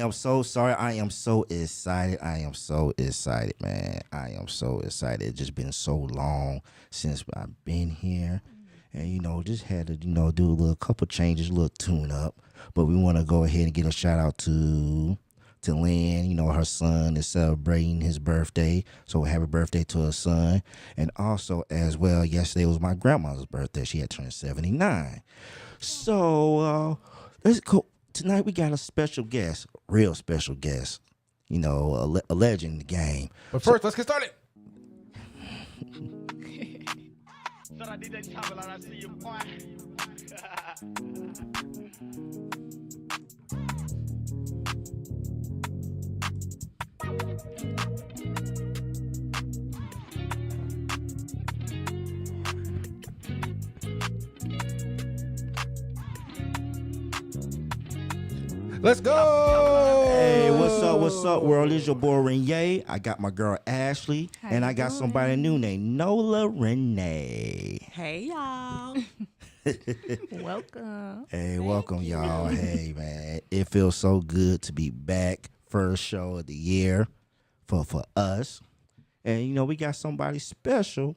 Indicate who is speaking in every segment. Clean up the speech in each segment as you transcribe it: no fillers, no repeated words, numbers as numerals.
Speaker 1: am so sorry. I am so excited. I am so excited, man. I am so excited. It's just been so long since I've been here. And, just had to, do a little couple changes, a little tune up. But we want to go ahead and give a shout out to Lynn. Her son is celebrating his birthday. So happy birthday to her son. And also, as well, yesterday was my grandmother's birthday. She had turned 79. So let's go. Tonight we got a special guest, real special guest. A legend in the game.
Speaker 2: But first, let's get started. Let's go.
Speaker 1: Hey, what's up, world? It's your boy Renai. I got my girl Ashley, and I got somebody new named Nola Renee.
Speaker 3: Hey, y'all. Welcome.
Speaker 1: Hey, welcome, y'all. Hey, man. It feels so good to be back. First show of the year for us. And, we got somebody special,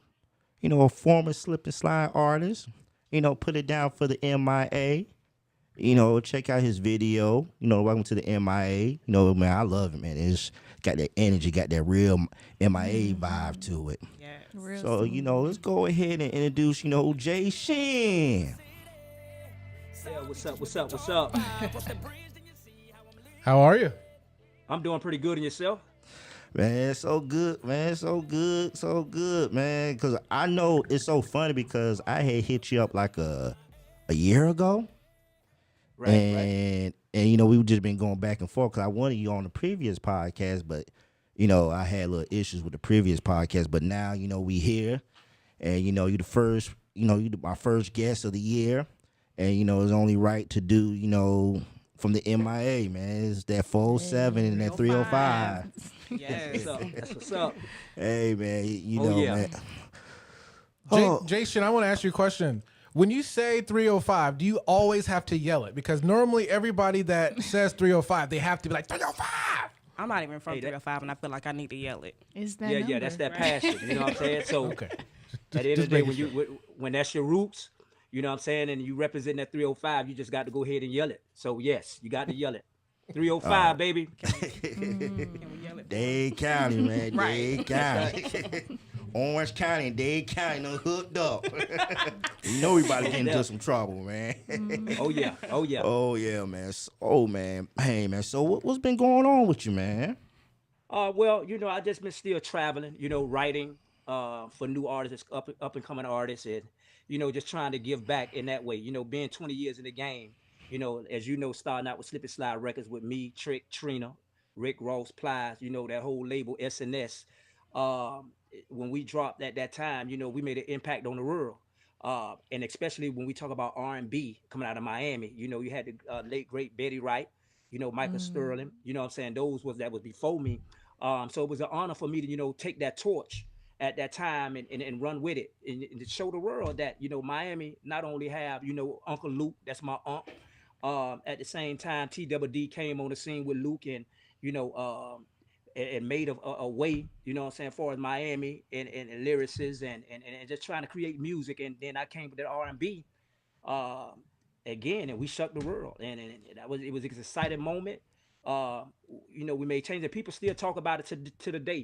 Speaker 1: a former slip and slide artist, put it down for the MIA. Check out his video. Welcome to the MIA. Man, I love it, man. It's got that energy, got that real MIA vibe to it.
Speaker 3: Yeah.
Speaker 1: So, let's go ahead and introduce, J-Shin.
Speaker 4: Yeah, what's up?
Speaker 2: How are you?
Speaker 4: I'm doing pretty good, and yourself?
Speaker 1: Man, so good, man. So good, man. Because I know it's so funny because I had hit you up like a year ago.
Speaker 4: Right.
Speaker 1: And we've just been going back and forth because I wanted you on the previous podcast, but I had little issues with the previous podcast. But now we here, and you the first, you my first guest of the year, and it's only right to do from the MIA, man. It's that 407 and that 305.
Speaker 3: Yes.
Speaker 4: That's what's up.
Speaker 1: Hey, man, man.
Speaker 2: J-Shin, I want to ask you a question. When you say 305, do you always have to yell it? Because normally everybody that says 305, they have to be like, 305!
Speaker 3: I'm not even from 305, and I feel like I need to yell it.
Speaker 5: Is that
Speaker 4: Yeah,
Speaker 5: number,
Speaker 4: that's that
Speaker 5: right?
Speaker 4: passion. You know what I'm saying? So
Speaker 2: Okay.
Speaker 4: at the end of the day, when that's your roots, you know what I'm saying, and you represent that 305, you just got to go ahead and yell it. So yes, you got to yell it. 305, baby.
Speaker 3: Can we yell it?
Speaker 1: Dade County, man.
Speaker 3: Right.
Speaker 1: Dade County. Orange County and Dade County done hooked up. We about to get into some trouble, man.
Speaker 4: Oh yeah.
Speaker 1: Oh, yeah, man. So, man. Hey, man. So what's been going on with you, man?
Speaker 4: Well, I just been still traveling, writing for new artists, up and coming artists, and just trying to give back in that way. Being 20 years in the game, as starting out with Slip and Slide Records with me, Trick, Trina, Rick Ross, Plies, that whole label SNS. When we dropped at that time, we made an impact on the world. And especially when we talk about R&B coming out of Miami, you had the late great Betty Wright, Michael Sterling, what I'm saying? That was before me. So it was an honor for me to, take that torch at that time and run with it and to show the world that, Miami not only have, Uncle Luke, that's my uncle. At the same time, TWD came on the scene with Luke and, and made a way, as far as Miami and lyricists and just trying to create music. And then I came with that R&B again, and we shook the world. And it was an exciting moment. We made changes. People still talk about it to the day.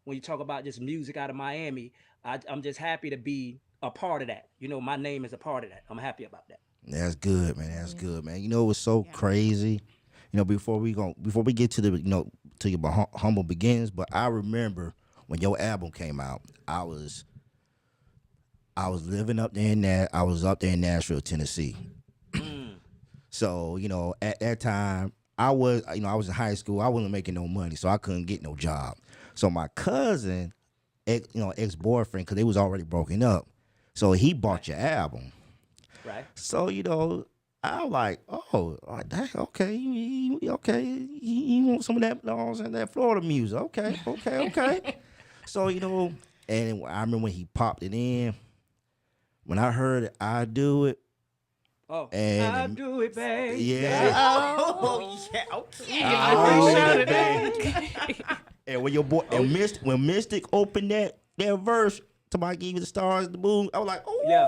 Speaker 4: When you talk about just music out of Miami, I'm just happy to be a part of that. My name is a part of that. I'm happy about that.
Speaker 1: That's good, man. That's good, man. It was so crazy. Before we get to the to your humble beginnings, but I remember when your album came out, I was living up there I was up there in Nashville, Tennessee. So, at that time, I was in high school. I wasn't making no money, so I couldn't get no job. So my cousin, ex-boyfriend, because they was already broken up, so he bought your album.
Speaker 4: Right. So,
Speaker 1: I'm like, oh, okay, you want some of that, that Florida music. Okay. So, and I remember when he popped it in, when I heard it, I Do It,
Speaker 4: Oh,
Speaker 1: And
Speaker 4: I'll do it, babe.
Speaker 1: yeah.
Speaker 5: Oh, yeah. Okay.
Speaker 1: And when your boy when Mystic opened that verse to my give you the stars, the moon, I was like, oh
Speaker 4: Yeah.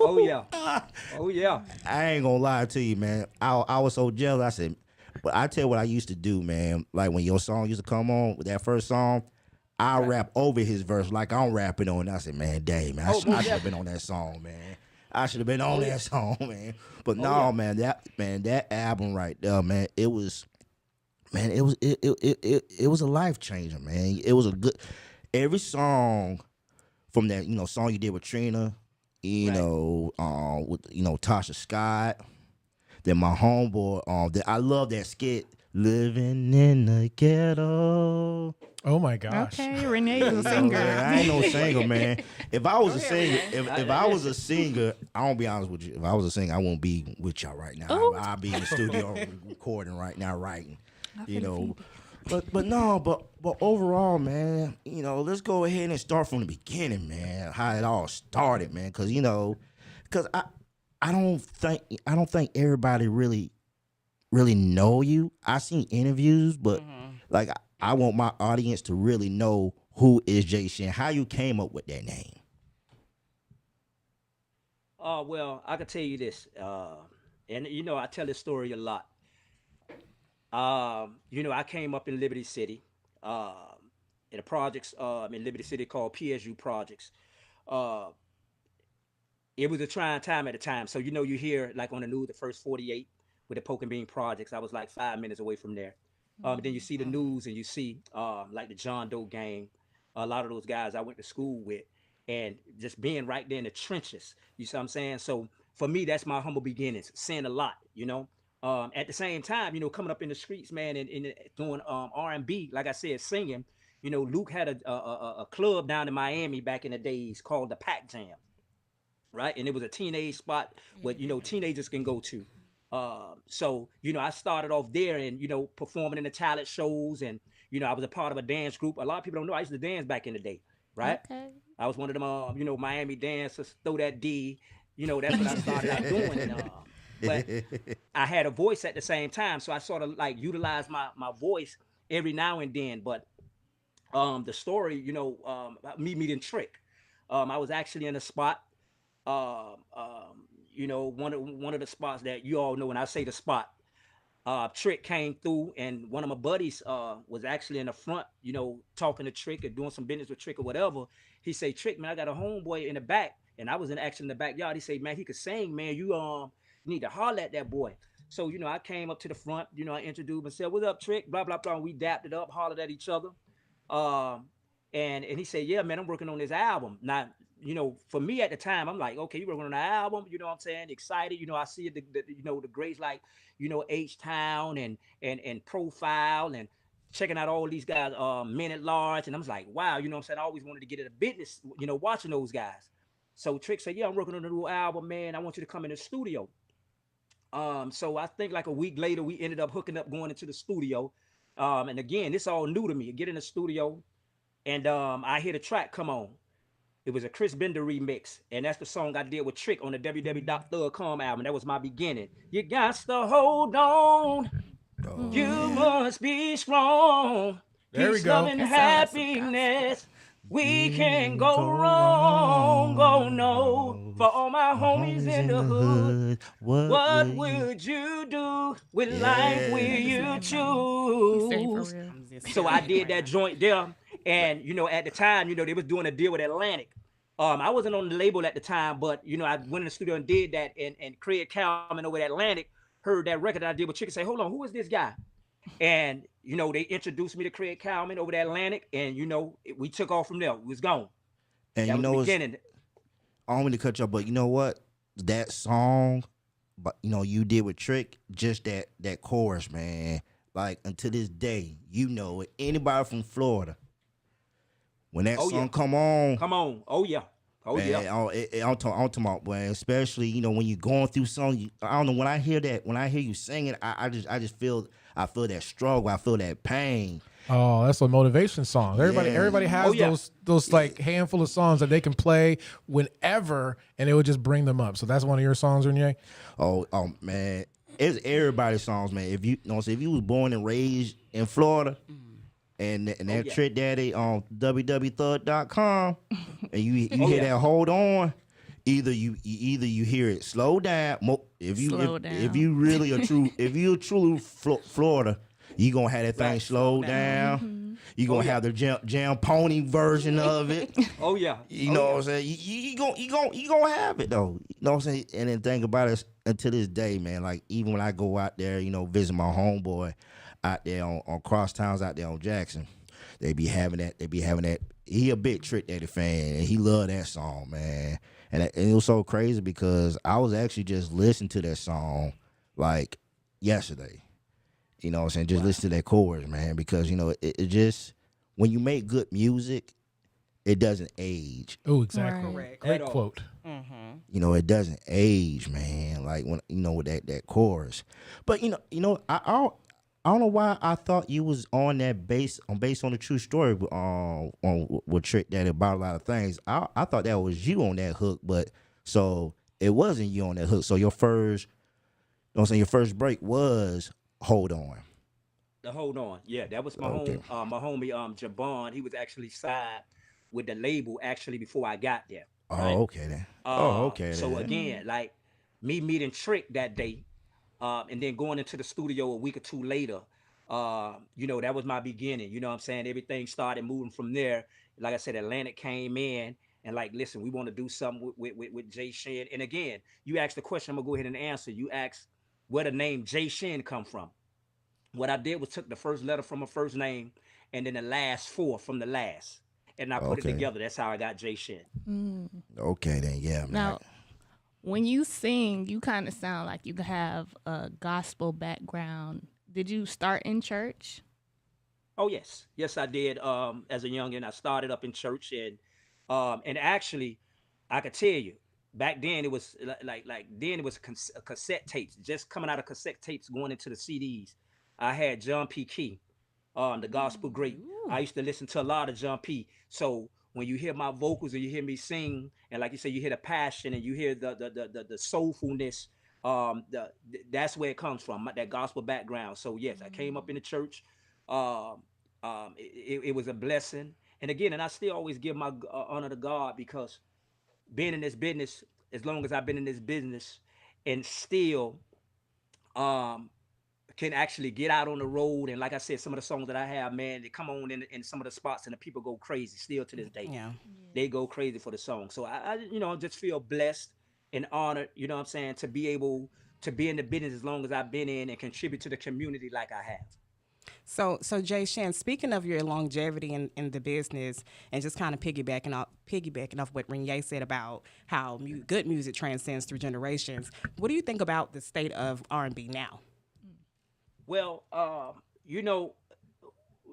Speaker 4: Oh yeah. Oh yeah.
Speaker 1: I ain't gonna lie to you, man. I was so jealous. I said, but I tell you what I used to do, man. Like when your song used to come on with that first song, I rap over his verse like I'm rapping on it. I said, man, dang, man, I should have been on that song, man. I should have been on that song, man. But no, man, that album right there, man, it was a life changer, man. It was a good every song from that, song you did with Trina, with Tasha Scott. Then my homeboy, I love that skit, Living in the Ghetto.
Speaker 2: Oh my gosh.
Speaker 3: Okay, Renai is a singer.
Speaker 1: I ain't no singer, man. If I was a singer, if I was a singer, I won't be honest with you. If I was a singer, I won't be with y'all right now. I'll be in the studio recording right now, writing. But overall, man, let's go ahead and start from the beginning, man. How it all started, man. Because I don't think everybody really know you. I seen interviews, but like I want my audience to really know who is J-Shin. How you came up with that name?
Speaker 4: Well, I can tell you this, and I tell this story a lot. I came up in Liberty City, in a projects in Liberty City called PSU Projects. It was a trying time at the time. So, you hear like on the news, the first 48 with the Poke and Bean Projects. I was like 5 minutes away from there. Then you see the news and you see like the John Doe gang, a lot of those guys I went to school with, and just being right there in the trenches. You see what I'm saying? So for me, that's my humble beginnings, seeing a lot, At the same time, coming up in the streets, man, and doing R&B, like I said, singing. Luke had a club down in Miami back in the days called the Pac Jam, right? And it was a teenage spot where teenagers can go to. So I started off there and performing in the talent shows, and I was a part of a dance group. A lot of people don't know I used to dance back in the day, right? Okay. I was one of them, Miami dancers, throw that D. That's what I started out doing. And, but I had a voice at the same time, so I sort of like utilized my voice every now and then. But the story, me meeting Trick, I was actually in a spot, one of the spots that you all know. When I say the spot, Trick came through, and one of my buddies was actually in the front, talking to Trick or doing some business with Trick or whatever. He say, Trick, man, I got a homeboy in the back, and I was actually in the backyard. He say, man, he could sing, man. You need to holler at that boy. So, I came up to the front, I introduced myself, what's up, Trick, blah, blah, blah. And we dapped it up, hollered at each other. And he said, yeah, man, I'm working on this album. Now, for me at the time, I'm like, okay, you working on an album, you know what I'm saying? Excited, I see the greats like, H-Town and Profile and checking out all these guys, Men at Large. And I was like, wow, you know what I'm saying? I always wanted to get into business, watching those guys. So Trick said, yeah, I'm working on a new album, man. I want you to come in the studio. So I think like a week later, we ended up hooking up, going into the studio. And again, this all new to me. Get in the studio, and I hear the track come on. It was a Chris Bender remix, and that's the song I did with Trick on the www.thugcom album. That was my beginning. You got to hold on. You must be strong.
Speaker 2: There we
Speaker 4: Peace,
Speaker 2: go.
Speaker 4: love, and happiness. We can't go wrong. Oh no. For all my homies in the hood, what would you do with life? Will you choose? So I did that joint there. And, at the time, they was doing a deal with Atlantic. I wasn't on the label at the time, but, I went in the studio and did that. And Craig Calman over at Atlantic heard that record that I did with Chick and say, hold on, who is this guy? And, they introduced me to Craig Calman over at Atlantic. And, we took off from there. We was gone.
Speaker 1: And
Speaker 4: that was the beginning.
Speaker 1: I don't mean to cut you off, but you know what? That song, but you did with Trick, just that chorus, man. Like, until this day, anybody from Florida, when that song come on,
Speaker 4: oh yeah,
Speaker 1: I'm talking about, man. Especially when you're going through something, I don't know. When I hear you singing, I just feel that struggle, I feel that pain,
Speaker 2: Oh, that's a motivation song. Everybody,
Speaker 1: Yeah.
Speaker 2: everybody has those like handful of songs that they can play whenever, and it would just bring them up. So that's one of your songs, Renai?
Speaker 1: Oh, man, it's everybody's songs, man. If you know, if you was born and raised in Florida, and that Trick Daddy on www.thug.com, and you hear that hold on, either you hear it slow down. If you really a true Florida, you gonna have that thing slow down. You gonna have the jam pony version of it.
Speaker 4: Oh yeah.
Speaker 1: You know what I'm saying? You gonna have it though. You know what I'm saying? And then think about it until this day, man. Like even when I go out there, visit my homeboy out there on cross towns out there on Jackson, they be having that. He a big Trick Daddy fan, and he love that song, man. And it was so crazy because I was actually just listening to that song like yesterday. You know what I'm saying? Just listen to that chorus, man, because, it just, when you make good music, it doesn't age.
Speaker 2: Oh, exactly.
Speaker 3: Right.
Speaker 2: Great quote.
Speaker 1: It doesn't age, man, like when, with that chorus. But, I don't know why I thought you was on that based on the true story with Trick Daddy about a lot of things. I thought that was you on that hook, but so it wasn't you on that hook. So your first, your first break was Hold On.
Speaker 4: The Hold On. Yeah, that was my homie Jabon. He was actually signed with the label actually before I got there. Right?
Speaker 1: Oh, okay then. Okay.
Speaker 4: So
Speaker 1: then.
Speaker 4: again, like me meeting Trick that day, and then going into the studio a week or two later, that was my beginning. You know what I'm saying? Everything started moving from there. Like I said, Atlantic came in and like, listen, we want to do something with J-Shin. And again, you asked the question, I'm gonna go ahead and answer. You asked where the name J-Shin come from. What I did was took the first letter from my first name and then the last four from the last. And I put it together. That's how I got J-Shin.
Speaker 1: Okay then, yeah, man.
Speaker 6: Now, when you sing, you kind of sound like you have a gospel background. Did you start in church?
Speaker 4: Oh yes, yes I did. As a youngin, I started up in church, and actually, I could tell you, back then it was like then it was cassette tapes, just coming out of cassette tapes, going into the CDs. I had John P. Key, the gospel great. I used to listen to a lot of John P. So when you hear my vocals and you hear me sing, and like you say, you hear the passion and you hear the soulfulness. That's where it comes from, that gospel background. So yes, I came up in the church. It was a blessing, and again, and I still always give my honor to God, because being in this business as long as I've been in this business, and still can actually get out on the road. And like I said, some of the songs that I have, man, they come on in some of the spots and the people go crazy still to this day.
Speaker 3: Yeah.
Speaker 4: They go crazy for the song. So I just feel blessed and honored, you know what I'm saying, to be able to be in the business as long as I've been in and contribute to the community like I have.
Speaker 3: So J-Shin, speaking of your longevity in the business, and just kind of piggybacking off what Renai said about how good music transcends through generations, what do you think about the state of R&B now?
Speaker 4: Well,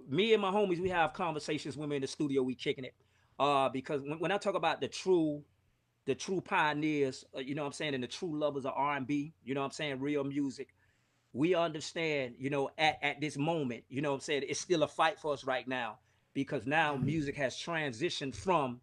Speaker 4: me and my homies, we have conversations when we're in the studio, we kicking it. Because when I talk about the true pioneers, you know what I'm saying, and the true lovers of R&B, you know what I'm saying, real music, we understand, at this moment, you know what I'm saying, it's still a fight for us right now, because now music has transitioned from,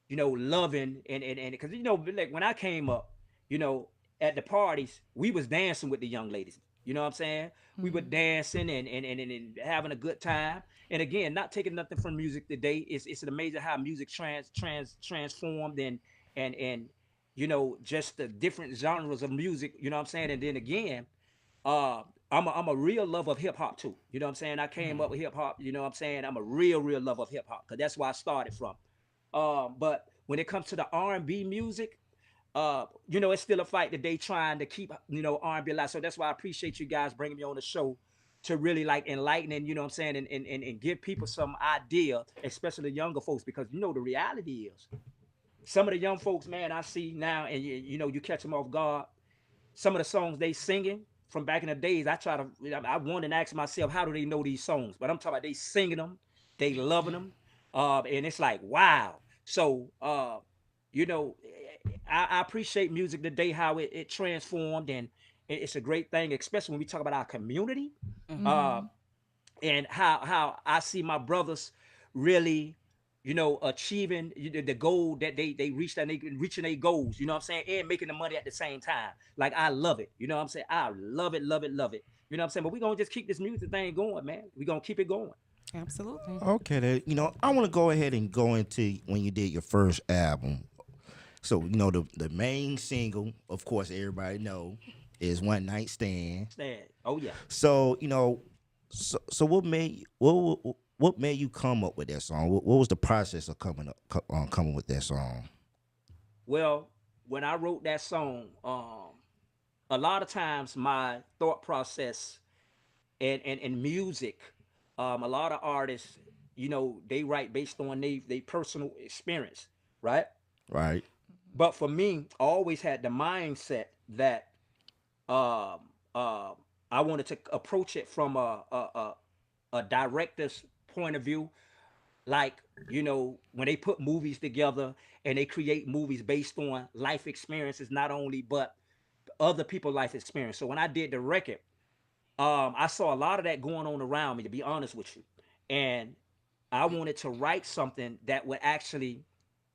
Speaker 4: loving and because, like when I came up, at the parties, we was dancing with the young ladies. You know what I'm saying? We were dancing and having a good time. And again, not taking nothing from music today. It's amazing how music transformed and just the different genres of music. You know what I'm saying? And then again, I'm a real lover of hip hop too. You know what I'm saying? I came up with hip hop. You know what I'm saying? I'm a real lover of hip hop, because that's where I started from. But when it comes to the R&B music, it's still a fight that they trying to keep, R&B alive. So that's why I appreciate you guys bringing me on the show to really like enlighten and, you know what I'm saying, and give people some idea, especially the younger folks, because, the reality is some of the young folks, man, I see now, and, you catch them off guard. Some of the songs they singing from back in the days, I want to ask myself, how do they know these songs? But I'm talking about they singing them, they loving them, and it's like, wow. So, I appreciate music today, how it transformed, and it's a great thing, especially when we talk about our community. and how I see my brothers really, achieving the goal that they reached, and they reaching their goals, you know what I'm saying, and making the money at the same time. Like, I love it, you know what I'm saying? I love it, love it, love it. You know what I'm saying? But we're gonna just keep this music thing going, man. We're gonna keep it going.
Speaker 3: Absolutely.
Speaker 1: Okay, then, I want to go ahead and go into when you did your first album. So, the main single, of course, everybody know, is One Night Stand.
Speaker 4: Oh yeah.
Speaker 1: So, so what made you come up with that song? What was the process of coming with that song?
Speaker 4: Well, when I wrote that song, a lot of times my thought process and music, a lot of artists, they write based on they personal experience, right?
Speaker 1: Right.
Speaker 4: But for me, I always had the mindset that um, uh, I wanted to approach it from a director's point of view. Like, when they put movies together and they create movies based on life experiences, not only but other people's life experience. So when I did the record, I saw a lot of that going on around me, to be honest with you. And I wanted to write something that would actually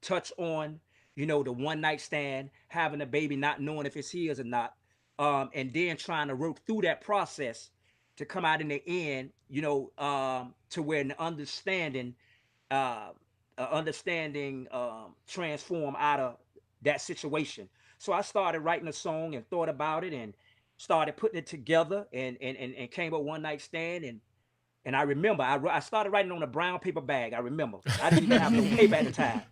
Speaker 4: touch on, the one night stand, having a baby, not knowing if it's his or not, and then trying to work through that process to come out in the end, to where an uh, understanding transform out of that situation. So I started writing a song and thought about it and started putting it together and came up one night stand and I remember I started writing on a brown paper bag. I remember I didn't even have no paper at the time.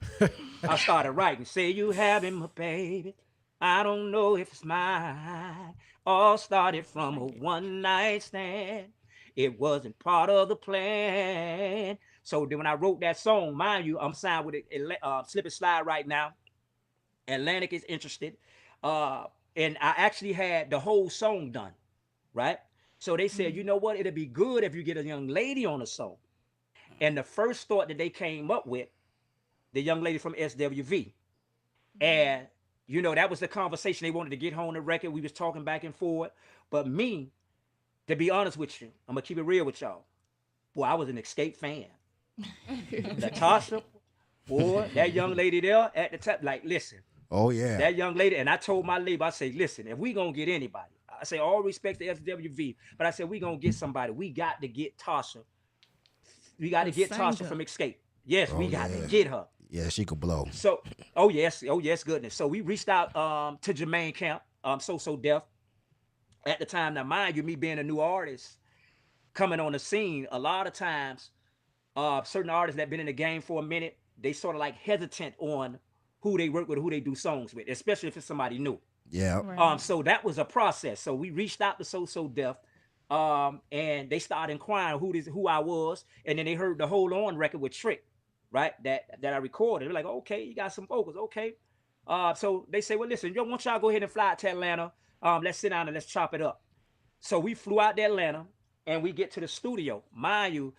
Speaker 4: I started writing, say you having my baby. I don't know if it's mine. All started from a one night stand. It wasn't part of the plan. So then when I wrote that song, mind you, I'm signed with Slip and Slide right now. Atlantic is interested. Uh, and I actually had the whole song done, right? So they said, you know what? It'd be good if you get a young lady on the song. And the first thought that they came up with, the young lady from SWV. And, that was the conversation. They wanted to get home the record. We was talking back and forth. But me, to be honest with you, I'm going to keep it real with y'all. Boy, I was an Escape fan. Natasha, boy, that young lady there at the top, like, listen.
Speaker 1: Oh, yeah.
Speaker 4: That young lady, and I told my label, I say, listen, if we going to get anybody, I say, all respect to SWV, but I said, we going to get somebody. We got to get Tasha. We got to get Tasha from Escape. Yes, we got to get her.
Speaker 1: Yeah, she could blow.
Speaker 4: So, yes, goodness. So we reached out to Jermaine Camp, Soso Def. At the time, now mind you, me being a new artist coming on the scene, a lot of times, certain artists that been in the game for a minute, they sort of like hesitant on who they work with, who they do songs with, especially if it's somebody new.
Speaker 1: Yeah.
Speaker 6: Right.
Speaker 4: So that was a process. So we reached out to Soso Def, and they started inquiring who I was, and then they heard the Hold On record with Trick, right? That I recorded. They're like, okay, you got some vocals, okay. So they say, well, listen, why don't y'all go ahead and fly out to Atlanta? Let's sit down and let's chop it up. So we flew out to Atlanta, and we get to the studio. Mind you,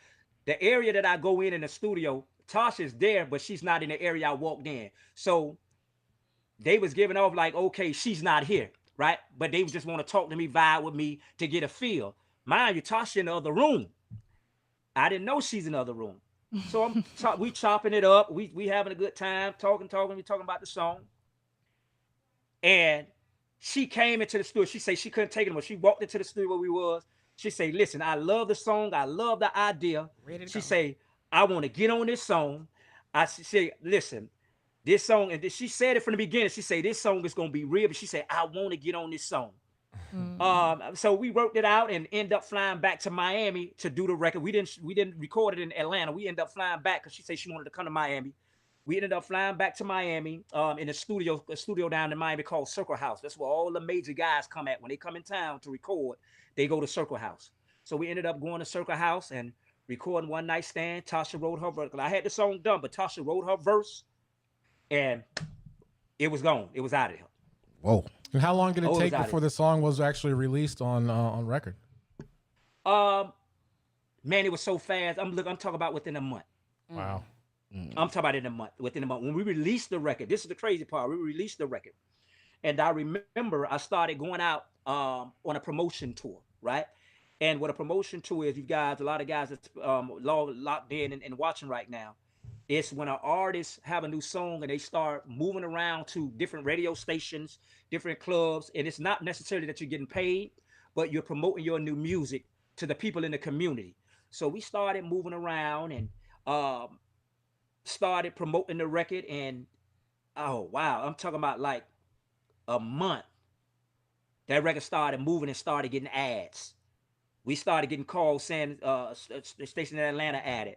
Speaker 4: the area that I go in the studio, Tasha's there, but she's not in the area I walked in. So they was giving off like, okay, she's not here, right? But they just want to talk to me, vibe with me to get a feel. Mind you, Tasha in the other room. I didn't know she's in the other room. So we chopping it up. We having a good time, talking. We talking about the song. And she came into the studio. She said she couldn't take it anymore. She walked into the studio where we was. She said, listen, I love the song. I love the idea. She said, I want to get on this song. I said, listen, this song, and she said it from the beginning. She said, this song is going to be real. But she said, I want to get on this song. So we worked it out and end up flying back to Miami to do the record. We didn't record it in Atlanta. We ended up flying back because she said she wanted to come to Miami. We ended up flying back to Miami in a studio down in Miami called Circle House. That's where all the major guys come at. When they come in town to record, they go to Circle House. So we ended up going to Circle House and recording One Night Stand. Tasha wrote her verse. I had the song done, but Tasha wrote her verse, and it was gone. It was out of here.
Speaker 1: Whoa.
Speaker 2: And how long did it take before the song was actually released on record?
Speaker 4: Man, it was so fast. I'm talking about within a month.
Speaker 2: Wow.
Speaker 4: I'm talking about within a month. When we released the record, this is the crazy part. We released the record. And I remember I started going out on a promotion tour, right? And what a promotion tour is, you guys, a lot of guys that's locked in and watching right now, it's when an artist have a new song and they start moving around to different radio stations, different clubs, and it's not necessarily that you're getting paid, but you're promoting your new music to the people in the community. So we started moving around and started promoting the record, and oh wow, I'm talking about like a month. That record started moving and started getting ads. We started getting calls saying the station in Atlanta added,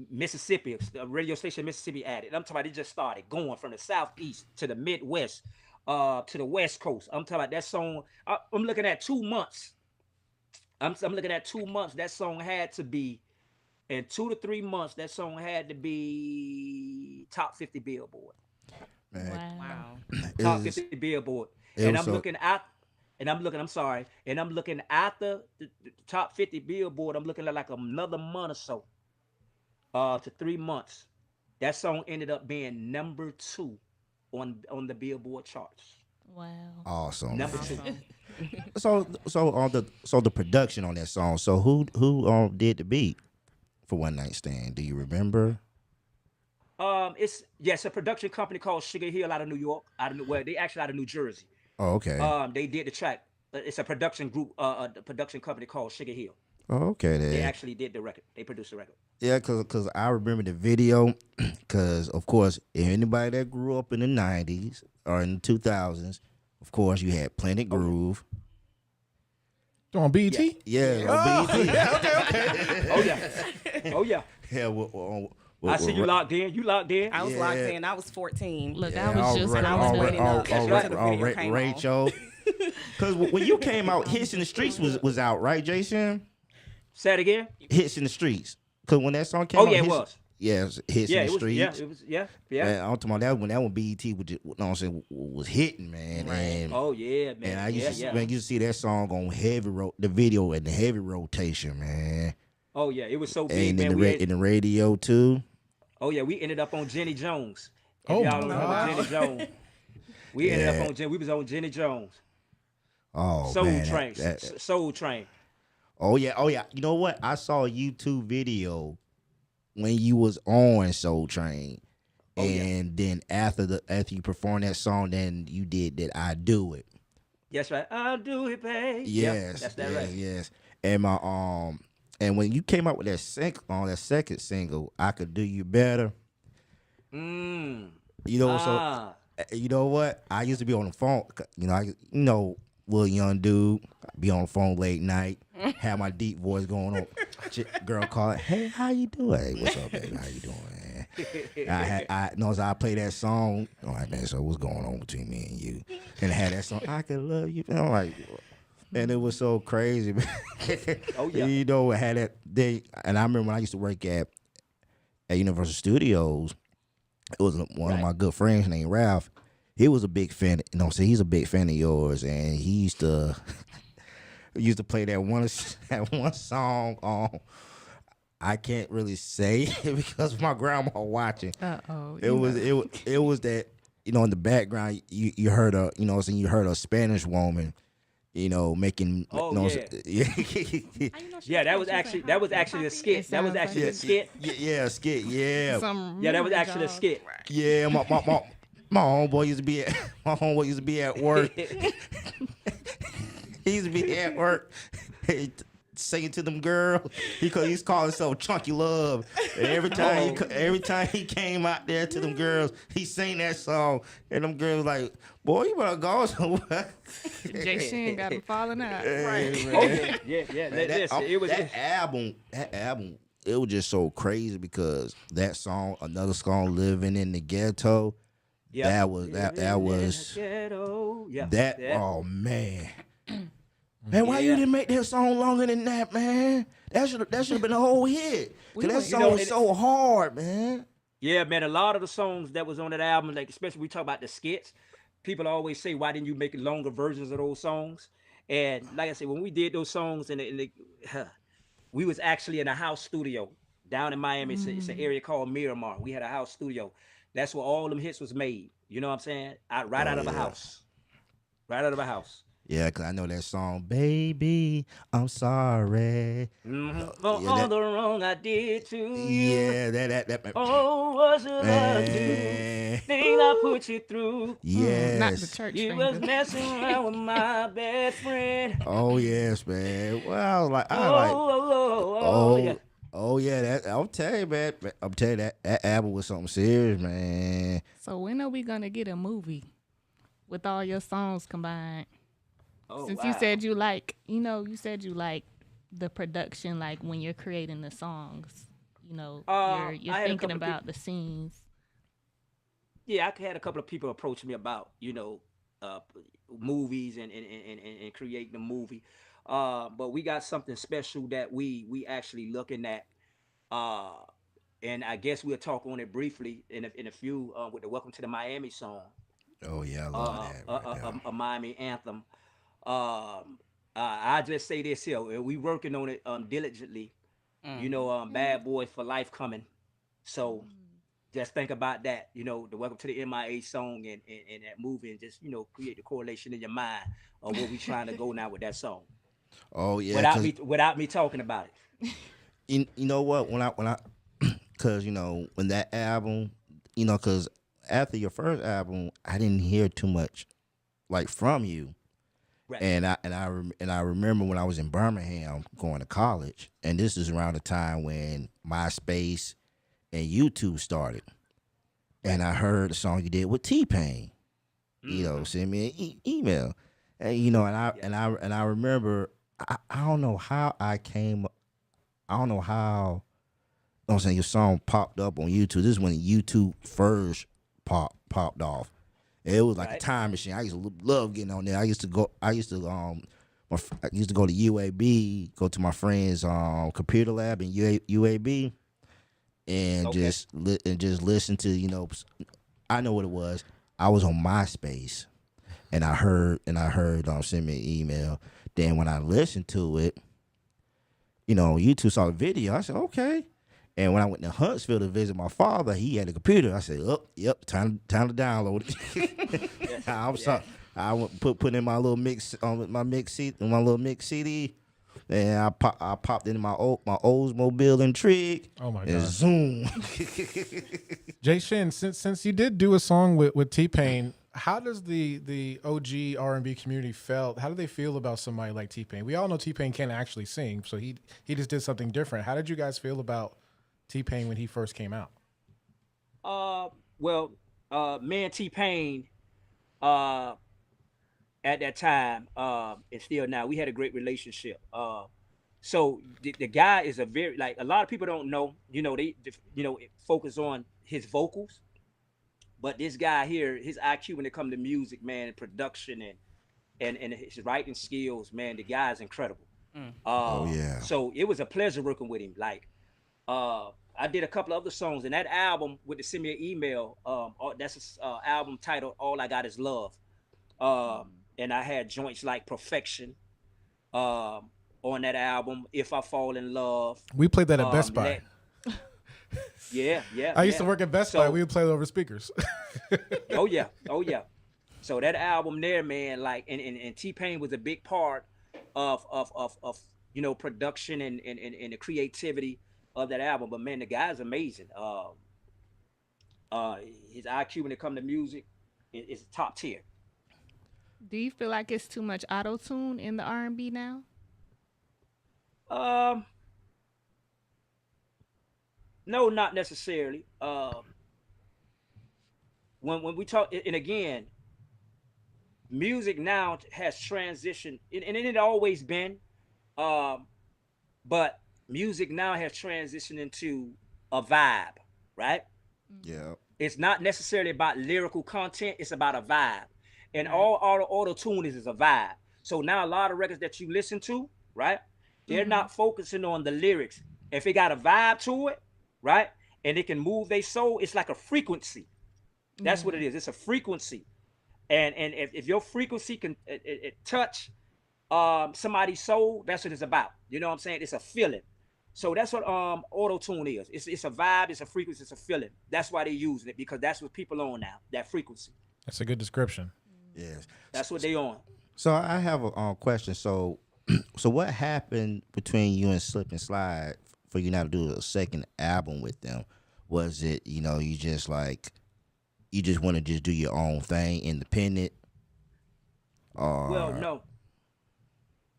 Speaker 4: Mississippi, a radio station in Mississippi added. I'm talking about it just started going from the southeast to the Midwest, to the West Coast. I'm talking about that song. I'm looking at 2 months. I'm looking at 2 months. That song had to be in 2 to 3 months. That song had to be top 50 Billboard.
Speaker 1: Man.
Speaker 3: Wow.
Speaker 4: Top 50 Billboard. And I'm looking at. And I'm looking after the top 50 Billboard. I'm looking at like another month or so, to 3 months. That song ended up being number 2 on the Billboard charts.
Speaker 6: Wow.
Speaker 1: Awesome.
Speaker 4: Number 2.
Speaker 1: So the production on that song. So who did the beat for One Night Stand? Do you remember?
Speaker 4: It's a production company called Sugar Hill out of New York. They actually out of New Jersey.
Speaker 1: Oh, okay.
Speaker 4: They did the track. It's a production group, a production company called Sugar Hill.
Speaker 1: Oh, okay. Then.
Speaker 4: They actually did the record. They produced the record.
Speaker 1: Yeah, cause I remember the video. Cause of course, anybody that grew up in the '90s or in the 2000s, of course, you had Planet Groove.
Speaker 2: On BET?
Speaker 1: Yeah,
Speaker 2: Oh,
Speaker 1: on BET.
Speaker 2: yeah, okay.
Speaker 4: Oh yeah.
Speaker 1: Yeah,
Speaker 4: I see you locked in. You locked in.
Speaker 3: I was locked in. I was 14.
Speaker 6: Look, I was just
Speaker 3: I was waiting up. That's right. The video came on.
Speaker 1: Rachel. Because when you came out, Hits in the Streets was out, right, J-Shin?
Speaker 4: Say it again.
Speaker 1: Hits in the Streets. Because when that song came out,
Speaker 4: it was.
Speaker 1: Yeah, Hits in the Streets.
Speaker 4: Yeah, it was. Yeah.
Speaker 1: Man, I'm talking about that when BET was hitting, man.
Speaker 3: Right.
Speaker 1: And,
Speaker 4: Oh yeah, man.
Speaker 1: and I used to see that song on the video in the heavy rotation, man.
Speaker 4: Oh yeah, it was so big,
Speaker 1: And
Speaker 4: man.
Speaker 1: in the radio too.
Speaker 4: Oh yeah, we ended up on Jenny Jones.
Speaker 2: Oh,
Speaker 4: y'all don't
Speaker 2: my
Speaker 4: know
Speaker 2: God.
Speaker 4: Jenny Jones. We ended up on Jenny. We was on Jenny Jones.
Speaker 1: Oh,
Speaker 4: Soul
Speaker 1: man,
Speaker 4: Train.
Speaker 1: that-
Speaker 4: Soul Train.
Speaker 1: Oh yeah. You know what? I saw a YouTube video when you was on Soul Train, and then after you performed that song, then you did that I Do It.
Speaker 4: Yes, right. I'll do it, babe.
Speaker 1: Yes,
Speaker 4: That's that right.
Speaker 1: Yes. And and when you came out with that second single, I Could Do You Better.
Speaker 4: Mm.
Speaker 1: You know, so you know what? I used to be on the phone. Little young dude, be on the phone late night, have my deep voice going on. Girl call, hey, how you doing? Hey, what's up, baby? How you doing, man? I play that song. I'm like, man, so what's going on between me and you? And I had that song, I Could Love You. And I'm like, and it was so crazy, man.
Speaker 4: Oh yeah.
Speaker 1: You know, I had that day, and I remember when I used to work at Universal Studios. It was one of my good friends named Ralph. He was a big fan. He's a big fan of yours, and he used to play that one song on. I can't really say it because my grandma watching. It was that in the background you heard you heard a Spanish woman. Making.
Speaker 4: Yeah, that was actually a skit. That was actually a skit.
Speaker 1: Yeah, a skit. Yeah.
Speaker 4: That was actually a skit.
Speaker 1: Yeah, my homeboy used to be at work. He used to be at work singing to them girls because he's calling himself Chunky Love. And every time he came out there to them girls, he sang that song, and them girls like, boy, you better go somewhere.
Speaker 6: J-Shin got him falling out.
Speaker 4: Right. Yeah.
Speaker 1: That album, it was just so crazy because that song, another song, Living in the Ghetto. Yeah, that was. Oh man. Man, why you didn't make that song longer than that, man? That should have been a whole hit. Cause that song was so hard, man.
Speaker 4: Yeah, man. A lot of the songs that was on that album, like especially we talk about the skits, people always say, "Why didn't you make longer versions of those songs?" And like I said, when we did those songs, we was actually in a house studio down in Miami. It's an area called Miramar. We had a house studio. That's where all them hits was made. You know what I'm saying? Right out of a house.
Speaker 1: Yeah, cause I know that song, "Baby, I'm Sorry."
Speaker 4: For
Speaker 1: Yeah,
Speaker 4: all the wrong I did to you.
Speaker 1: yeah, that
Speaker 4: Oh, what should I do?
Speaker 1: man.
Speaker 4: Things I put you through.
Speaker 6: Not the
Speaker 1: Yes.
Speaker 6: church
Speaker 4: You
Speaker 6: finger.
Speaker 4: was messing around with my best friend.
Speaker 1: Oh yes, man. Well, I like,
Speaker 4: Yeah.
Speaker 1: oh, oh yeah. That I'm telling you, man. I'm telling you that album was something serious, man.
Speaker 6: So when are we gonna get a movie with all your songs combined?
Speaker 4: Oh,
Speaker 6: Since
Speaker 4: wow.
Speaker 6: you said you like, you said you like the production, like when you're creating the songs, you're
Speaker 4: I had a
Speaker 6: thinking
Speaker 4: couple of
Speaker 6: about the scenes.
Speaker 4: Yeah, I had a couple of people approach me about, uh, movies and creating a movie. But we got something special that we actually looking at. Uh, and I guess we'll talk on it briefly in a few with the "Welcome to the Miami" song,
Speaker 1: Oh yeah, I love that right there.
Speaker 4: a Miami anthem. I just say this here: we working on it diligently. Bad Boys for Life coming. So just think about that. The "Welcome to the MIA" song and that movie, and just create the correlation in your mind of where we trying to go now with that song.
Speaker 1: Oh yeah,
Speaker 4: Without me talking about it.
Speaker 1: you know what, when I cause when that album, cause after your first album I didn't hear too much like from you.
Speaker 4: Right.
Speaker 1: And I remember when I was in Birmingham going to college, and this is around the time when MySpace and YouTube started, and I heard the song you did with T-Pain. Send me an email, and I remember I don't know how I came, I don't know how. I'm saying your song popped up on YouTube. This is when YouTube first popped off. It was like a time machine. I used to love getting on there. I used to go to UAB, go to my friend's computer lab in UAB, and just listen to I know what it was. I was on MySpace, and I heard send me an email. Then when I listened to it, YouTube saw the video. I said okay. And when I went to Huntsville to visit my father, he had a computer. I said, "Oh, yep, time to download it." I'm sorry. I went put in my little mix on my mix CD, and I popped in my Oldsmobile and Trig.
Speaker 2: Oh my
Speaker 1: and
Speaker 2: God.
Speaker 1: Zoom.
Speaker 2: J-Shin, since you did do a song with T-Pain, how does the OG R&B community felt? How do they feel about somebody like T-Pain? We all know T-Pain can't actually sing, so he just did something different. How did you guys feel about T-Pain when he first came out?
Speaker 4: Well, me and T-Pain, at that time, and still now, we had a great relationship. So the guy is a very, like, a lot of people don't know, they focus on his vocals, but this guy here, his IQ when it comes to music, man, and production and his writing skills, man, the guy is incredible.
Speaker 1: Oh yeah.
Speaker 4: So it was a pleasure working with him. Like, I did a couple of other songs, and that album with the Send Me an Email, that's an album titled "All I Got Is Love," and I had joints like "Perfection" on that album. "If I Fall in Love."
Speaker 2: We played that at Best Buy.
Speaker 4: Yeah.
Speaker 2: I used to work at Best Buy. We would play it over speakers.
Speaker 4: Oh yeah. So that album there, man, like, and T-Pain was a big part of production and the creativity of that album. But man, the guy's amazing. His IQ when it comes to music is top tier.
Speaker 6: Do you feel like it's too much auto-tune in the R&B now?
Speaker 4: No, not necessarily. When we talk, and again, music now has transitioned, and it always been, but music now has transitioned into a vibe, right?
Speaker 1: Yeah.
Speaker 4: It's not necessarily about lyrical content, it's about a vibe. And all auto-tune is a vibe. So now a lot of records that you listen to, right? They're not focusing on the lyrics. If it got a vibe to it, right? And it can move their soul, it's like a frequency. That's what it is. It's a frequency. And if your frequency can it touch somebody's soul, that's what it's about. You know what I'm saying? It's a feeling. So that's what auto-tune is. It's a vibe, it's a frequency, it's a feeling. That's why they're using it, because that's what people on now, that frequency.
Speaker 2: That's a good description.
Speaker 1: Yes.
Speaker 4: That's what they on.
Speaker 1: So I have a question. So, so what happened between you and Slip and Slide for you not to do a second album with them? Was it you just like you just want to just do your own thing, independent,
Speaker 4: Well,
Speaker 1: or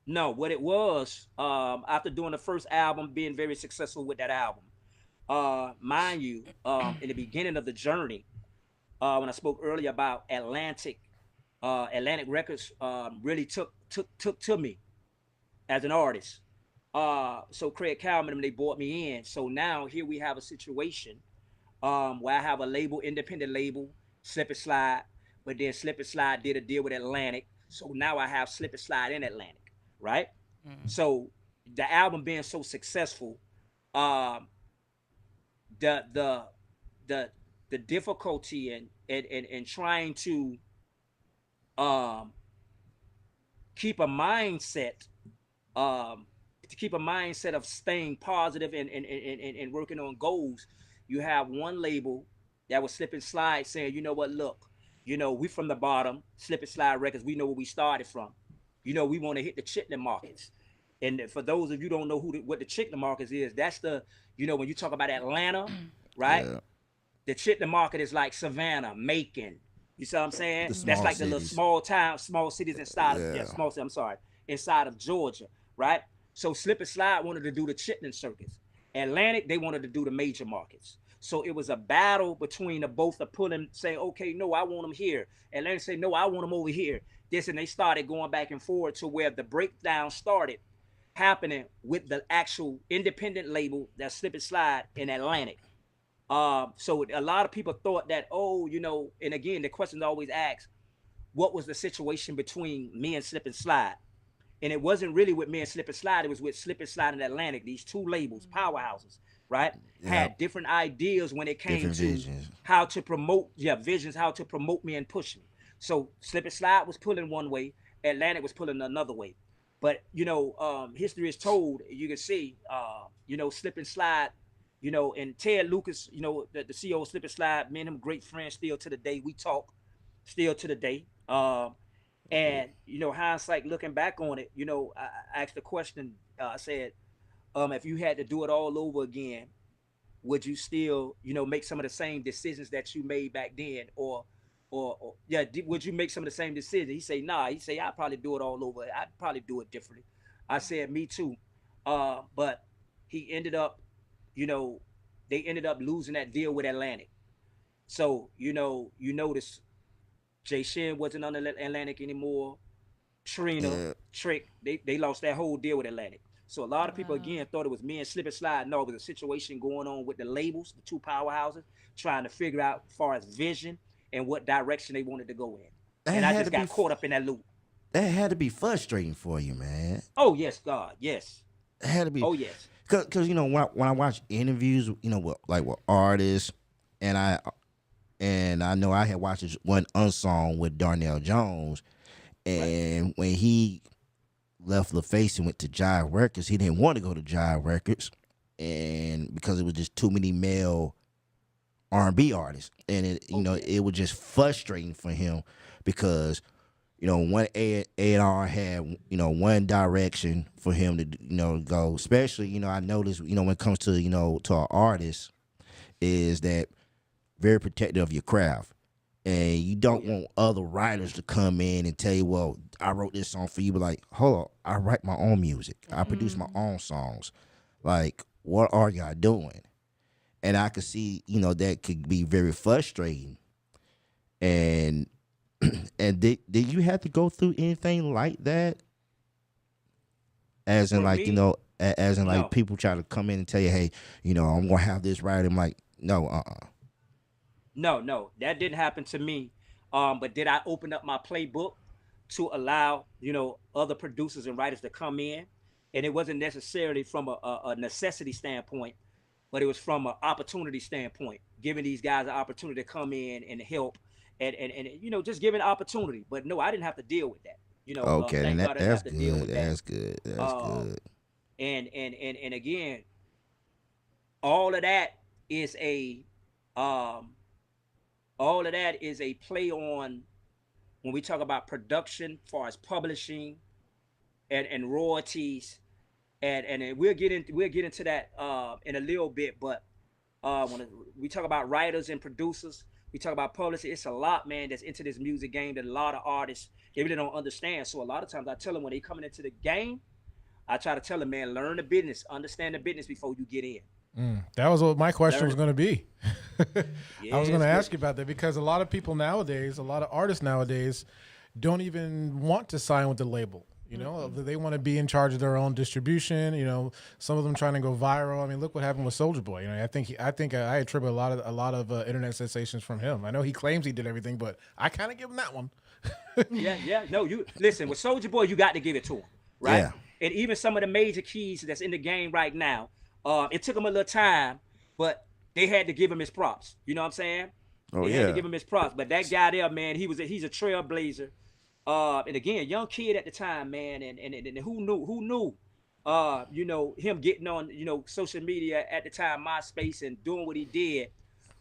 Speaker 4: no. What it was, after doing the first album, being very successful with that album, mind you, in the beginning of the journey, when I spoke earlier about Atlantic Records, really took to me as an artist. So Craig Calman and they brought me in. So now here we have a situation where I have a label, independent label, Slip and Slide, but then Slip and Slide did a deal with Atlantic. So now I have Slip and Slide in Atlantic, right? So the album being so successful, um, the the the the difficulty in trying to um, keep a mindset um, to keep a mindset of staying positive and working on goals. You have one label that was Slip and Slide saying, you know what, look, we from the bottom, Slip and Slide Records, we know where we started from. We want to hit the chitlin markets. And for those of you who don't know what the chitlin markets is, that's when you talk about Atlanta, right?
Speaker 1: yeah,
Speaker 4: The chitlin market is like Savannah, Macon. You see what I'm saying?
Speaker 1: the
Speaker 4: That's
Speaker 1: small
Speaker 4: like the little
Speaker 1: cities?
Speaker 4: small town, small cities inside of
Speaker 1: Yeah,
Speaker 4: small. I'm sorry, inside of Georgia, right? So Slip and Slide wanted to do the chitlin circuits. Atlantic, they wanted to do the major markets. So it was a battle between the both of pulling, saying, okay, no, I want them here. Atlantic say, no, I want them over here. This, and they started going back and forth to where the breakdown started happening with the actual independent label that Slip and Slide in Atlantic. So a lot of people thought that, and again, the question always asks, what was the situation between me and Slip and Slide? And it wasn't really with me and Slip and Slide. It was with Slip and Slide and Atlantic. These two labels, powerhouses, right?
Speaker 1: yeah,
Speaker 4: Had different ideas when it came
Speaker 1: different
Speaker 4: to
Speaker 1: visions.
Speaker 4: how to promote, visions, how to promote me and push me. So Slip and Slide was pulling one way, Atlantic was pulling another way. But history is told. You can see, Slip and Slide, and Ted Lucas, the CEO of Slip and Slide, me and him great friends still to the day. We talk still to the day. And hindsight, looking back on it, I asked the question. I said, if you had to do it all over again, would you still, make some of the same decisions that you made back then, or yeah, would you make some of the same decisions? He say, nah. He say, I'd probably do it all over. I'd probably do it differently. I said, me too. But he ended up, you know, they ended up losing that deal with Atlantic. So you notice J-Shin wasn't on the Atlantic anymore. Trina,
Speaker 1: Yeah,
Speaker 4: Trick, they lost that whole deal with Atlantic. So a lot of people
Speaker 6: Wow.
Speaker 4: again thought it was me and Slip and Slide. No, it was a situation going on with the labels, the two powerhouses, trying to figure out as far as vision and what direction they wanted to go in.
Speaker 1: that
Speaker 4: And I
Speaker 1: had
Speaker 4: just
Speaker 1: to be
Speaker 4: got caught up in that loop.
Speaker 1: that had to be frustrating for you, man.
Speaker 4: Oh yes, God, yes.
Speaker 1: It had to be
Speaker 4: Oh yes.
Speaker 1: because when I watch interviews, with artists, and I know I had watched this one unsong with Darnell Jones,
Speaker 4: Right.
Speaker 1: and when he left LaFace and went to Jive Records, he didn't want to go to Jive Records, and because it was just too many male R&B artists, and
Speaker 4: Oh yeah.
Speaker 1: it was just frustrating for him because one A&R had one direction for him to go. Especially I noticed when it comes to to our artists is that very protective of your craft. And you
Speaker 4: Oh
Speaker 1: don't
Speaker 4: yeah.
Speaker 1: want other writers to come in and tell you, well, I wrote this song for you, but like, hold up, I write my own music. I produce my own songs. Like, what are y'all doing? And I could see, that could be very frustrating. And and did you have to go through anything like that? As in
Speaker 4: For
Speaker 1: like,
Speaker 4: me,
Speaker 1: as in like
Speaker 4: no.
Speaker 1: people try to come in and tell you, hey, I'm gonna have this right. I'm like, no,
Speaker 4: No, that didn't happen to me. But did I open up my playbook to allow other producers and writers to come in? And it wasn't necessarily from a necessity standpoint, but it was from an opportunity standpoint, giving these guys an opportunity to come in and help, and just giving opportunity. But no, I didn't have to deal with that.
Speaker 1: okay, then
Speaker 4: Thank God I didn't
Speaker 1: that's
Speaker 4: have to deal
Speaker 1: good.
Speaker 4: with that.
Speaker 1: That's good. That's
Speaker 4: Um,
Speaker 1: good.
Speaker 4: and again, all of that is a um, all of that is a play on when we talk about production, far as publishing and royalties, and we'll get into that in a little bit. But when we talk about writers and producers, we talk about publishing. It's a lot, man, that's into this music game that a lot of artists they really don't understand. So a lot of times I tell them when they coming into the game, I try to tell them, man, learn the business, understand the business before you get in.
Speaker 2: That was what my question was going to be.
Speaker 4: Yeah,
Speaker 2: I was going to ask you about that because a lot of people nowadays, a lot of artists nowadays, don't even want to sign with the label. You know, they want to be in charge of their own distribution. You know, some of them trying to go viral. I mean, look what happened with Soulja Boy. You know, I think I attribute a lot of internet sensations from him. I know he claims he did everything, but I kind of give him that one.
Speaker 4: Yeah. No, you listen with Soulja Boy, you got to give it to him, right?
Speaker 1: Yeah.
Speaker 4: And even some of the major keys that's in the game right now, it took him a little time, but they had to give him his props. You know what I'm saying? They had to give him his props. But that guy there, man, he's a trailblazer. And again, young kid at the time, man, and who knew, you know, him getting on, you know, social media at the time, MySpace, and doing what he did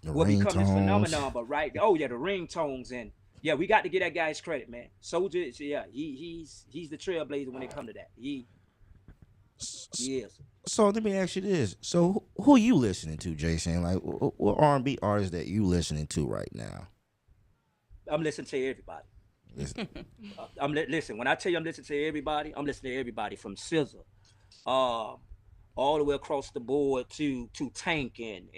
Speaker 4: will become this phenomenon. But right, the ringtones, and yeah, we got to get that guy his credit, man. Soulja, yeah, he's the trailblazer when it comes to that. He is.
Speaker 1: So let me ask you this: so who are you listening to, J-Shin? Like, what R&B artists that you listening to right now?
Speaker 4: I'm listening to everybody. Listen, when I tell you I'm listening to everybody, I'm listening to everybody from SZA, all the way across the board to Tank and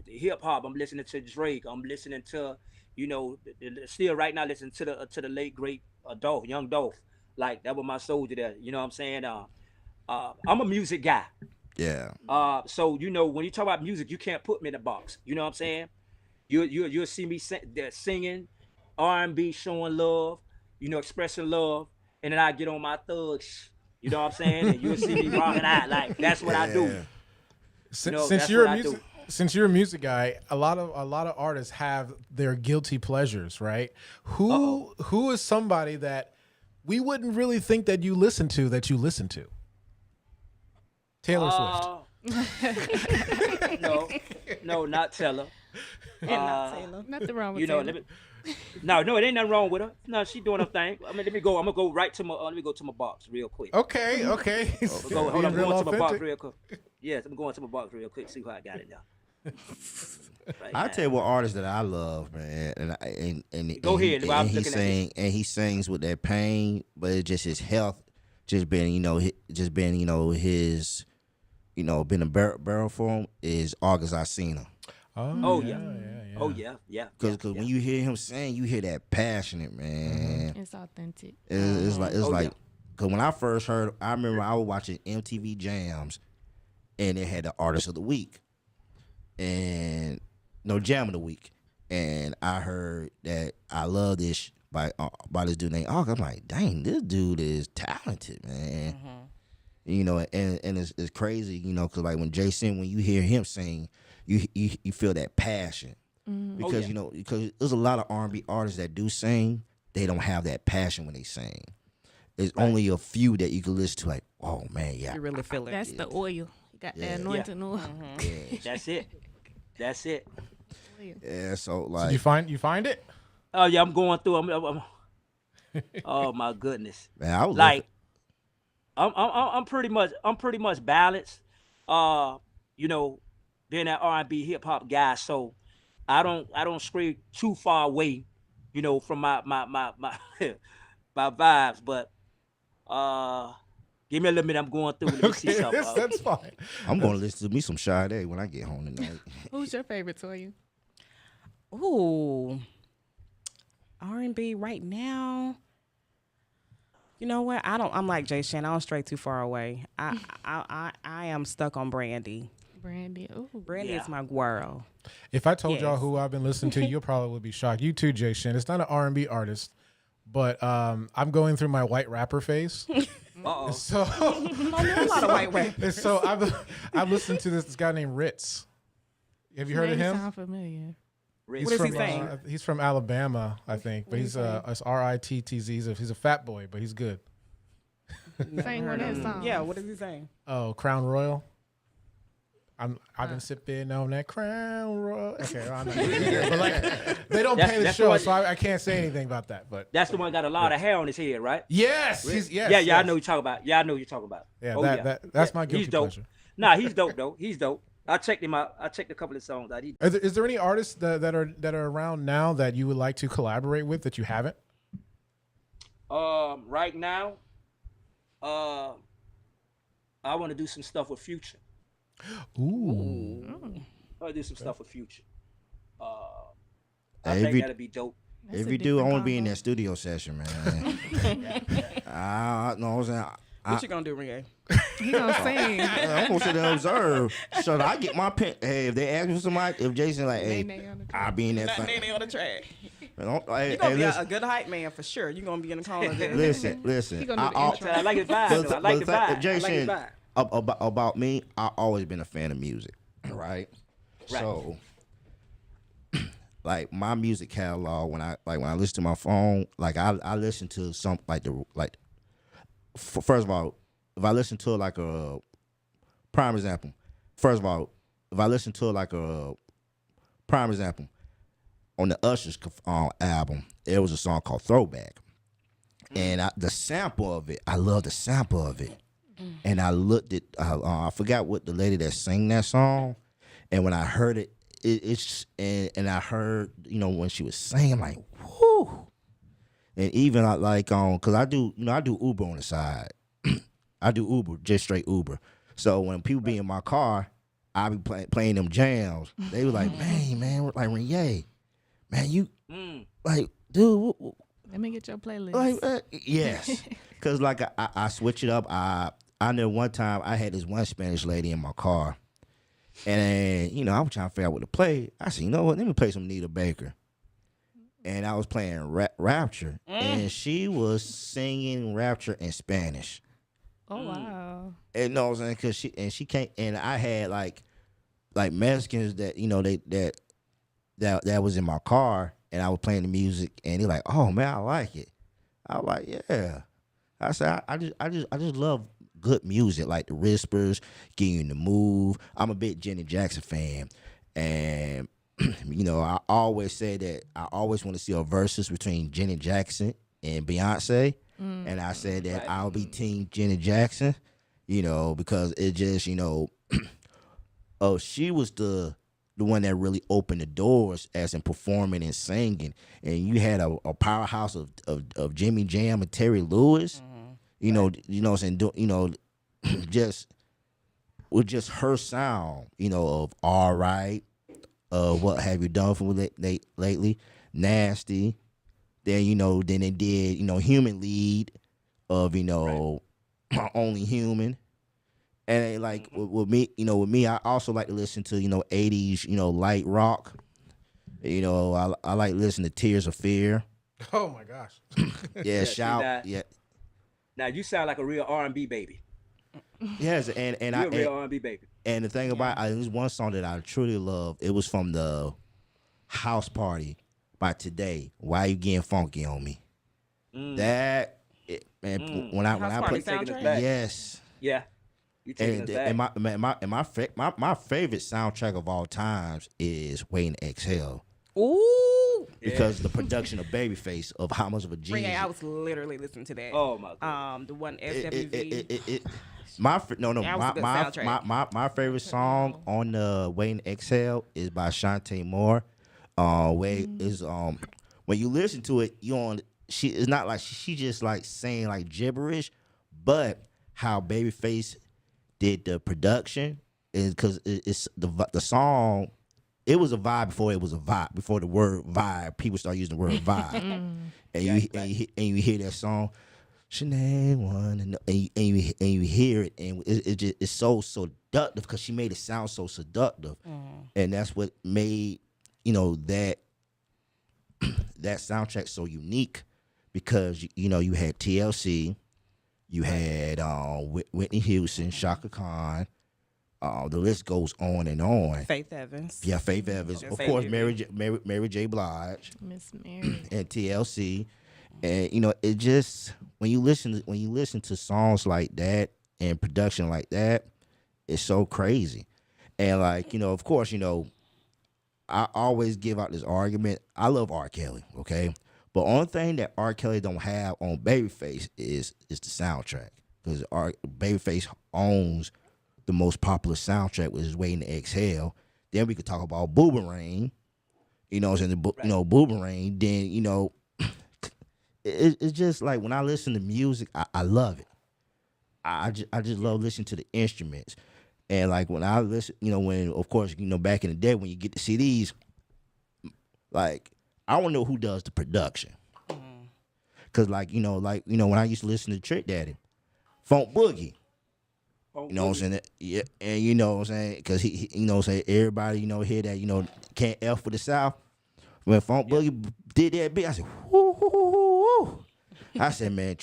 Speaker 4: hip hop. I'm listening to Drake. I'm listening to, you know, still right now listening to the late great Dolph, young Dolph. Like that was my soldier there. You know what I'm saying? I'm a music guy.
Speaker 1: Yeah.
Speaker 4: So you know when you talk about music, you can't put me in a box. You know what I'm saying? You'll see me singing R&B, showing love, you know, expressing love, and then I get on my thugs, you know what I'm saying? And you'll see me rocking out like that's what I do.
Speaker 2: Since you're a music guy, a lot of artists have their guilty pleasures, right? Who is somebody that we wouldn't really think that you listen to Taylor
Speaker 4: Swift. No, not Taylor.
Speaker 3: Not Taylor.
Speaker 6: Nothing wrong with
Speaker 4: you know,
Speaker 6: Taylor.
Speaker 4: no, it ain't nothing wrong with her. No, she doing her thing. I mean, I'm gonna go right to my. Let me go to my box real quick.
Speaker 2: Okay.
Speaker 4: Hold on, I'm going to my box real quick. Yes, I'm going to my box real quick. See how I got it now.
Speaker 1: I'll tell you what artist that I love, man, and
Speaker 4: go ahead.
Speaker 1: He sings with that pain, but it's just his health, just being his, been a barrel for him is August Alsina.
Speaker 4: Oh yeah. Because
Speaker 1: when you hear him sing, you hear that passionate, man.
Speaker 6: It's authentic.
Speaker 1: It's like because when I first heard, I remember I was watching MTV Jams, and they had the Artist of the Week, and Jam of the Week, and I heard that I love this by this dude named August. I'm like, dang, this dude is talented, man. You know, and it's crazy, because like when J-Shin, when you hear him sing, you feel that passion. Because because there's a lot of R&B artists that do sing, they don't have that passion when they sing. There's only a few that you can listen to, like, oh man, yeah,
Speaker 3: you really feel it.
Speaker 6: That's the oil. You got that anointing oil.
Speaker 4: That's it.
Speaker 1: Yeah, so like,
Speaker 2: so you find it?
Speaker 4: Oh yeah, I'm going through. I'm oh my goodness,
Speaker 1: man, I was
Speaker 4: like, I'm pretty much balanced. Being that R&B hip hop guy, so I don't stray too far away, from my my vibes. But give me a little minute. I'm going through. Let me see something.
Speaker 2: That's fine.
Speaker 1: I'm going to listen to me some Sade when I get home tonight.
Speaker 6: Who's your favorite, Toya?
Speaker 3: Ooh, R&B right now. You know what? I'm like J-Shin. I don't stray too far away. I am stuck on Brandy.
Speaker 6: Brandy. Ooh.
Speaker 3: Brandy is my girl.
Speaker 2: If I told y'all who I've been listening to, you probably would be shocked. You too, J-Shin. It's not an R&B artist, but I'm going through my white rapper phase. So
Speaker 3: a lot of white rappers.
Speaker 2: So I've listened to this guy named Ritz. Have you heard of him?
Speaker 6: Sound familiar.
Speaker 3: What is he saying?
Speaker 2: He's from Alabama, I think, but he's it's RITTZ. He's a fat boy, but he's good.
Speaker 6: Sing one of his songs.
Speaker 3: Yeah, what is he saying?
Speaker 2: Oh, Crown Royal. I've been sipping on that Crown Royal. Okay, I'm not but like they don't pay the
Speaker 4: that's
Speaker 2: show,
Speaker 4: what-
Speaker 2: so I can't say anything about that. But
Speaker 4: That's the one got a lot of hair on his head, right?
Speaker 2: yes,
Speaker 4: Really?
Speaker 2: yes,
Speaker 4: Yeah, I
Speaker 2: yes.
Speaker 4: know you talk about. Yeah, I know you talk about.
Speaker 2: Yeah,
Speaker 4: Oh,
Speaker 2: that's
Speaker 4: Yeah,
Speaker 2: my guilty
Speaker 4: he's dope.
Speaker 2: pleasure.
Speaker 4: Nah, he's dope though. He's dope. I checked him out. I checked a couple of songs out.
Speaker 2: Is there any artists that are around now that you would like to collaborate with that you haven't?
Speaker 4: Right now, I want to do some stuff with Future.
Speaker 2: Ooh.
Speaker 4: I want to do some stuff with Future. I
Speaker 1: Hey,
Speaker 4: think that'd be dope.
Speaker 6: That's
Speaker 1: If
Speaker 6: a
Speaker 1: you do, I
Speaker 6: different
Speaker 1: want to be in
Speaker 6: combo.
Speaker 1: that studio session, man. I know what I'm saying.
Speaker 3: What you gonna do, Renee?
Speaker 6: He gonna sing.
Speaker 1: I'm gonna sit there and observe. So I get my pen. Hey, if they ask me for somebody, if Jason like, hey,
Speaker 6: Nay-nay on the track.
Speaker 1: I'll be in that
Speaker 3: Not
Speaker 1: thing.
Speaker 3: Nene on the track.
Speaker 1: Hey,
Speaker 3: You gonna be
Speaker 1: listen,
Speaker 3: a good hype man for sure. You gonna be in the corner there.
Speaker 1: listen.
Speaker 6: He gonna do the
Speaker 1: I-
Speaker 6: intro.
Speaker 4: I like his vibe.
Speaker 1: But
Speaker 4: Though. I like the
Speaker 1: the
Speaker 4: vibe.
Speaker 1: fact-
Speaker 4: I like his
Speaker 1: J-Shin,
Speaker 4: vibe.
Speaker 1: about me, I always been a fan of music, right? So, like my music catalog, when I listen to my phone, like I listen to some first of all, if I listen to like a prime example, first of all, if I listen to like a prime example on the Usher's album, there was a song called Throwback. And the sample of it, I love the sample of it. And I looked at, I forgot what the lady that sang that song. And when I heard it, and I heard, when she was singing, like, whoo. And even cause I do Uber on the side. I do Uber, just straight Uber. So when people be in my car, I be playing them jams. They was like, man, like Renee, man, you, like, dude,
Speaker 6: Let me get your playlist.
Speaker 1: like, yes, because like I switch it up. I know one time I had this one Spanish lady in my car, and I was trying to figure out what to play. I said, you know what? Let me play some Nita Baker, and I was playing Rapture, and she was singing Rapture in Spanish.
Speaker 6: Oh wow.
Speaker 1: And you know what I'm saying? Cause she can't. And I had like Mexicans that that was in my car, and I was playing the music, and they're like, "Oh man, I like it." I was like, "Yeah." I said, "I just love good music, like the Whispers, getting you in the move." I'm a big Janet Jackson fan, and I always say that I always want to see a versus between Janet Jackson and Beyonce, and I said that I'll be Team Janet Jackson, because it just, oh, she was the one that really opened the doors as in performing and singing, and you had a powerhouse of Jimmy Jam and Terry Lewis, what I'm saying, just with just her sound, of All Right, What Have You Done for me lately, Nasty, then then they did Human Lead of Only Human. And like with me, I also like to listen to 80s, light rock. I like listening to Tears of Fear.
Speaker 2: Oh my gosh.
Speaker 1: Yeah,
Speaker 4: see
Speaker 1: shout.
Speaker 4: that?
Speaker 1: Yeah,
Speaker 4: Now you sound like a real R&B baby.
Speaker 1: yes, and
Speaker 4: You're
Speaker 1: I
Speaker 4: a real R&B baby.
Speaker 1: and the thing about there's one song that I truly love. It was from the House Party by Today. Why You Getting Funky on Me? That when I
Speaker 3: House
Speaker 1: play,
Speaker 3: Party soundtrack?
Speaker 4: back.
Speaker 1: yes.
Speaker 4: Yeah. You taking us back.
Speaker 1: My favorite soundtrack of all times is Waiting to Exhale,
Speaker 3: Ooh.
Speaker 1: because the production of Babyface, of how much of a genius.
Speaker 3: Renee, I was literally listening to that.
Speaker 4: Oh my god.
Speaker 3: The one SWV.
Speaker 1: My
Speaker 3: That was a good soundtrack.
Speaker 1: my favorite song on the Waiting to Exhale is by Shantae Moore. When you listen to it, she is not like she just like saying like gibberish, but how Babyface did the production is because it's the song. It was a vibe before it was a vibe. Before the word vibe, people start using the word vibe, and you hear that song, Sinead one, and you hear it, and it's so seductive because she made it sound so seductive, and that's what made that soundtrack so unique, because you had TLC. You had Whitney Houston, Shaka Khan. The list goes on and on.
Speaker 3: Faith Evans.
Speaker 1: Yeah, Faith Evans.
Speaker 3: Yeah,
Speaker 1: Of
Speaker 3: Faith
Speaker 1: course,
Speaker 3: Evans.
Speaker 1: Mary J. Blige
Speaker 6: Miss Mary.
Speaker 1: and TLC. And it just when you listen to songs like that and production like that, it's so crazy. And like, of course, I always give out this argument. I love R. Kelly, okay? But only thing that R. Kelly don't have on Babyface is the soundtrack. Because Babyface owns the most popular soundtrack, which is Waiting to Exhale. Then we could talk about Boomerang. You know what I'm saying? Boomerang. Then, it's just like when I listen to music, I love it. I just love listening to the instruments. And like when I listen, when of course, back in the day when you get the CDs, like I don't know who does the production. Cause like, when I used to listen to Trick Daddy, Funk Boogie. You know what I'm saying? Yeah, and you know what I'm saying? Cause he everybody, hear that, can't F for the South. When Funk Boogie did that bit, I said, whoo, whoo, whoo, whoo, whoo. I said, man,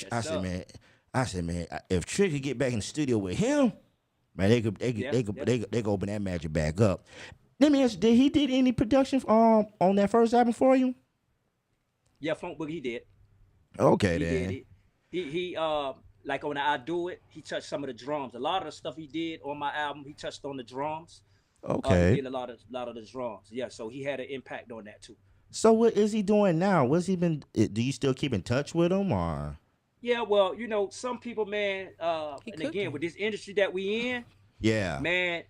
Speaker 1: if Trick could get back in the studio with him, man, they could open that magic back up. Let me ask you, did he did any production on that first album for you?
Speaker 4: Yeah, Funk Boogie, he did.
Speaker 1: Okay,
Speaker 4: He
Speaker 1: then.
Speaker 4: did. He like on the I Do It, he touched some of the drums. A lot of the stuff he did on my album, he touched on the drums.
Speaker 1: Okay.
Speaker 4: He did a lot of the drums. Yeah, so he had an impact on that too.
Speaker 1: So what is he doing now? What's he been? Do you still keep in touch with him, or?
Speaker 4: Yeah, well, some people, man, and again with this industry that we in,
Speaker 1: Yeah.
Speaker 4: man,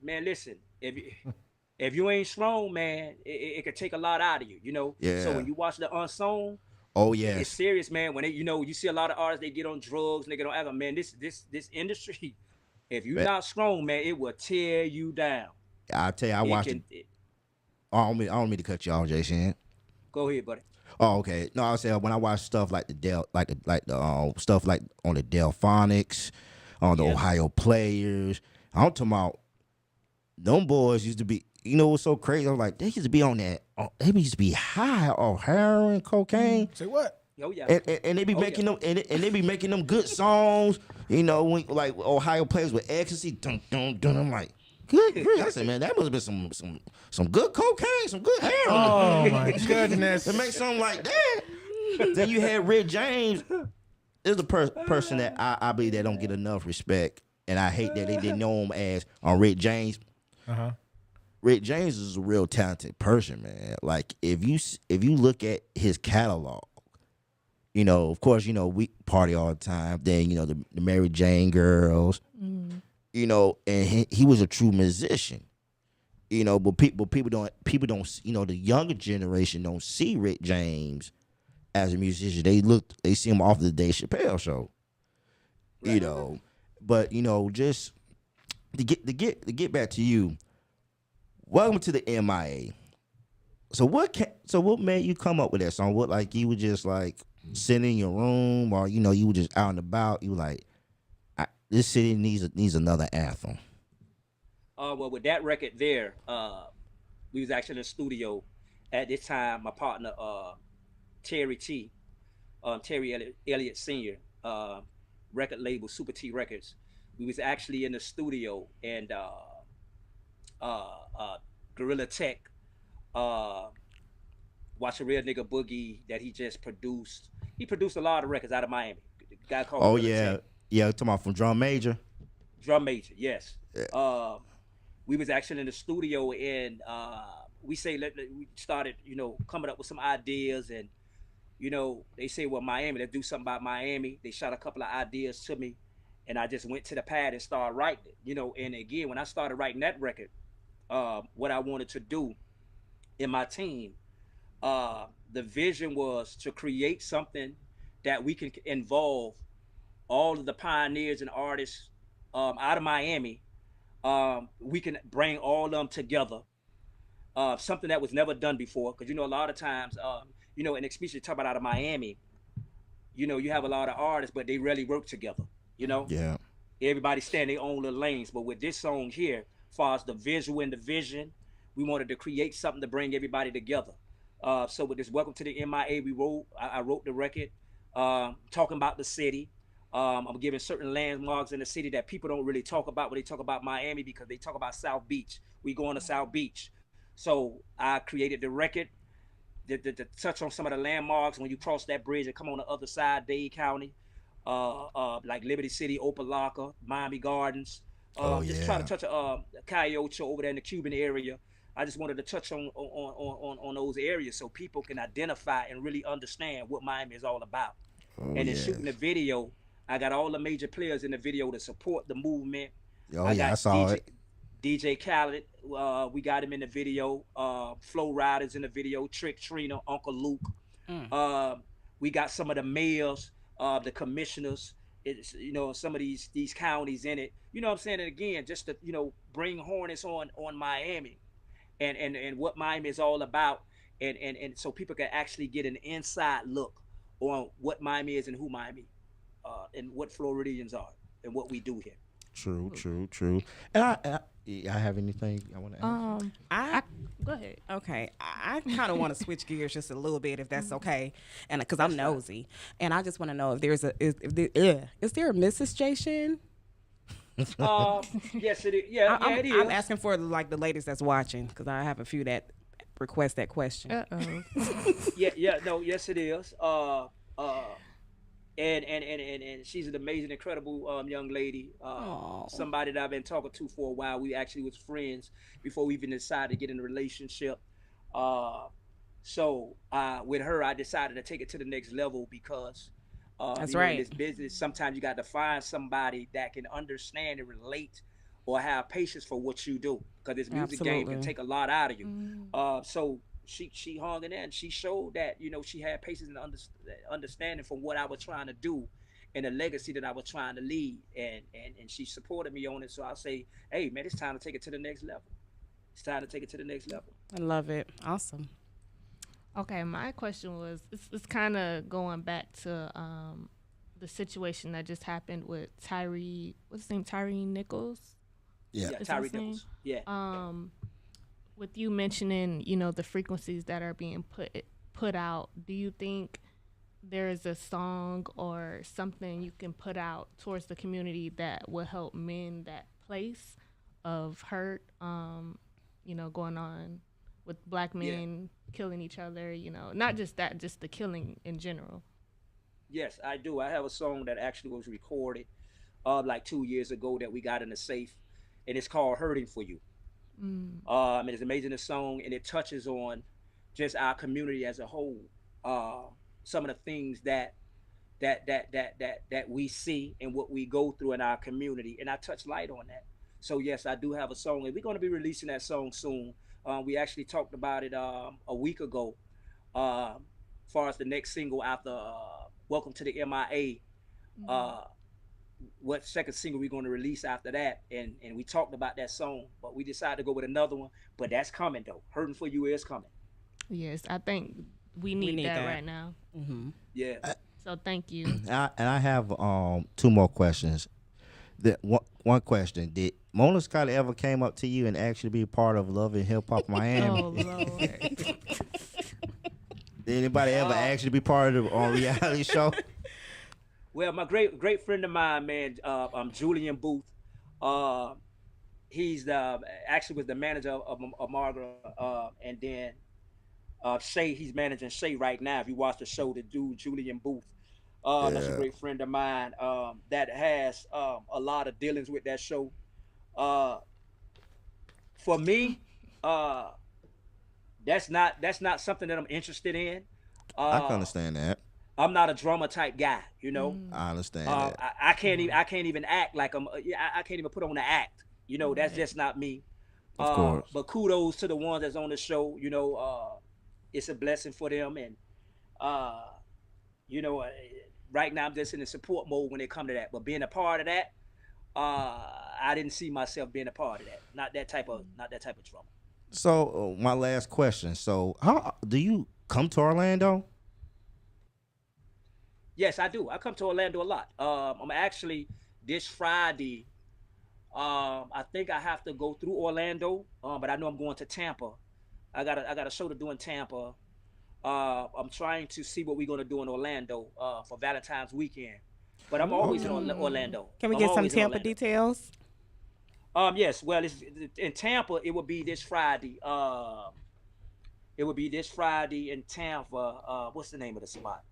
Speaker 4: listen, if you ain't strong, man, it could take a lot out of you,
Speaker 1: Yeah.
Speaker 4: So when you watch the unsung,
Speaker 1: Oh
Speaker 4: it's
Speaker 1: yes.
Speaker 4: serious, man. When you see a lot of artists, they get on drugs, and they get on alcohol, man. This industry, if you're not strong, man, it will tear you down.
Speaker 1: I tell you, I watched it. I don't mean to cut you off, J-Shin.
Speaker 4: Go ahead, buddy.
Speaker 1: Oh, okay. No, I was saying when I watch stuff like the stuff like on the Delphonics, on the Ohio Players, I'm talking about them boys used to be. You know what's so crazy? I was like, they used to be on that. They used to be high on heroin, cocaine.
Speaker 2: Say what?
Speaker 4: Oh yeah.
Speaker 1: And they be making them and they be making them good songs. When like Ohio Players with ecstasy. Dun, dun, dun. I'm like, good grief. I said, man, that must have been some good cocaine, some good heroin.
Speaker 2: Oh my goodness.
Speaker 1: To make something like that. Then you had Rick James. Is the person that I believe that don't get enough respect, and I hate that they didn't know him as on Rick James. Rick James is a real talented person, man. Like if you look at his catalog, of course, we party all the time. Then the Mary Jane Girls, and he was a true musician. But people don't, the younger generation don't see Rick James as a musician. They see him off the Dave Chappelle show.
Speaker 4: Right.
Speaker 1: But just to get back to you, welcome to the MIA. So what made you come up with that song? What, like, you were just like sitting in your room, or you were just out and about, you were like, this city needs another anthem?
Speaker 4: Well, with that record there, we was actually in the studio at this time. My partner, Terry Elliott Sr., record label Super T Records. We was actually in the studio, and Gorilla Tech, Watch a Real Nigga Boogie that he just produced. He produced a lot of records out of Miami. The guy called Gorilla Tech.
Speaker 1: Yeah, talking about from Drum Major.
Speaker 4: Drum Major, yes. We was actually in the studio, and we started, coming up with some ideas, and they say, well, Miami, let's do something about Miami. They shot a couple of ideas to me, and I just went to the pad and started writing it. And again, when I started writing that record, what I wanted to do in my team, the vision was to create something that we can involve all of the pioneers and artists out of Miami. We can bring all of them together. Something that was never done before, because a lot of times, and especially talk about out of Miami, you have a lot of artists, but they rarely work together.
Speaker 1: Yeah.
Speaker 4: Everybody stand their own little lanes. But with this song here, as far as the visual and the vision, we wanted to create something to bring everybody together. So with this Welcome to the MIA, I wrote the record, talking about the city. I'm giving certain landmarks in the city that people don't really talk about when they talk about Miami, because they talk about South Beach. We going to South Beach. So I created the record to touch on some of the landmarks when you cross that bridge and come on the other side, Dade County, like Liberty City, Opelika, Miami Gardens, Just trying to
Speaker 1: Yeah.
Speaker 4: touch Cayocho over there in the Cuban area. I just wanted to touch on those areas so people can identify and really understand what Miami is all about.
Speaker 1: Oh
Speaker 4: And in shooting the
Speaker 1: yes.
Speaker 4: video, I got all the major players in the video to support the movement.
Speaker 1: Oh
Speaker 4: I
Speaker 1: yeah, I
Speaker 4: got
Speaker 1: saw it.
Speaker 4: DJ Khaled, we got him in the video. Flow Riders in the video. Trick Trina, Uncle Luke.
Speaker 3: Mm.
Speaker 4: Uh, we got some of the mayors, the commissioners. It's, some of these counties in it. You know what I'm saying? And again, just to bring Hornets on Miami, and what Miami is all about, and so people can actually get an inside look on what Miami is and who Miami, and what Floridians are and what we do here.
Speaker 1: True, true, true. And I have anything I want to ask?
Speaker 3: I
Speaker 6: Go ahead.
Speaker 3: Okay, I kind of want to switch gears just a little bit, if that's okay, and because I'm nosy, and I just want to know if there's is there a Mrs. J-Shin?
Speaker 4: Yes, it is. Yeah,
Speaker 3: I'm,
Speaker 4: it is.
Speaker 3: I'm asking for like the ladies that's watching, because I have a few that request that question.
Speaker 6: Uh-oh.
Speaker 4: Yeah, no, yes, it is. And she's an amazing, incredible young lady.
Speaker 3: Aw.
Speaker 4: Somebody that I've been talking to for a while. We actually was friends before we even decided to get in a relationship. So with her, I decided to take it to the next level because
Speaker 3: That's
Speaker 4: in
Speaker 3: right.
Speaker 4: this business, sometimes you got to find somebody that can understand and relate or have patience for what you do, because this music game can
Speaker 3: Absolutely.
Speaker 4: take a lot out of you. So she hung in there and she showed that she had patience and understanding from what I was trying to do and the legacy that I was trying to lead, and she supported me on it. So I'll say, hey man, it's time to take it to the next level. It's time to take it to the next level.
Speaker 3: I love it. Awesome.
Speaker 6: Okay, my question was, it's kind of going back to the situation that just happened with Tyree. What's his name? Tyree Nichols.
Speaker 1: Yeah.
Speaker 4: Yeah,
Speaker 6: Is that
Speaker 4: Tyree
Speaker 6: his name?
Speaker 4: Nichols. Yeah.
Speaker 6: With you mentioning, the frequencies that are being put out, do you think there is a song or something you can put out towards the community that will help mend that place of hurt, going on with black men killing each other, not just that, just the killing in general?
Speaker 4: Yes, I do. I have a song that actually was recorded like 2 years ago that we got in the safe, and it's called "Hurting for You." It is amazing, a song, and it touches on just our community as a whole. Some of the things that we see and what we go through in our community, and I touch light on that. So yes, I do have a song, and we're going to be releasing that song soon. We actually talked about it a week ago. Far as the next single after "Welcome to the MIA," what second single we're going to release after that, and we talked about that song, but we decided to go with another one. But that's coming though. "Hurting for You" is coming.
Speaker 6: Yes, I think we need that right now.
Speaker 4: Yeah.
Speaker 6: So thank you.
Speaker 1: And I have two more questions. One question: did Mona Scott ever came up to you and asked you to be a part of Love and Hip Hop Miami?
Speaker 6: Oh Lord.
Speaker 1: Did anybody ever ask you to be part of the reality show?
Speaker 4: Well, my great friend of mine, man, Julian Booth. He's the actually was the manager of Margaret, and then Shay. He's managing Shay right now. If you watch the show, the dude Julian Booth. That's a
Speaker 1: Yeah.
Speaker 4: great friend of mine that has a lot of dealings with that show. For me, that's not something that I'm interested in.
Speaker 1: I can understand that.
Speaker 4: I'm not a drama type guy,
Speaker 1: I understand that.
Speaker 4: I can't even act like I can't even put on the act. That's just not me.
Speaker 1: Of course.
Speaker 4: But kudos to the ones that's on the show. It's a blessing for them, and right now I'm just in the support mode when it come to that. But being a part of that, I didn't see myself being a part of that. Not that type of drama.
Speaker 1: So my last question: so how do you come to Orlando?
Speaker 4: Yes, I do. I come to Orlando a lot. I'm actually this Friday. I think I have to go through Orlando, but I know I'm going to Tampa. I got a show to do in Tampa. I'm trying to see what we're gonna do in Orlando for Valentine's weekend. But I'm always in Orlando.
Speaker 3: Can we
Speaker 4: I'm
Speaker 3: get some
Speaker 4: always in
Speaker 3: Tampa
Speaker 4: Orlando.
Speaker 3: details?
Speaker 4: Yes. Well, it's in Tampa. It will be this Friday. It will be this Friday in Tampa. What's the name of the spot?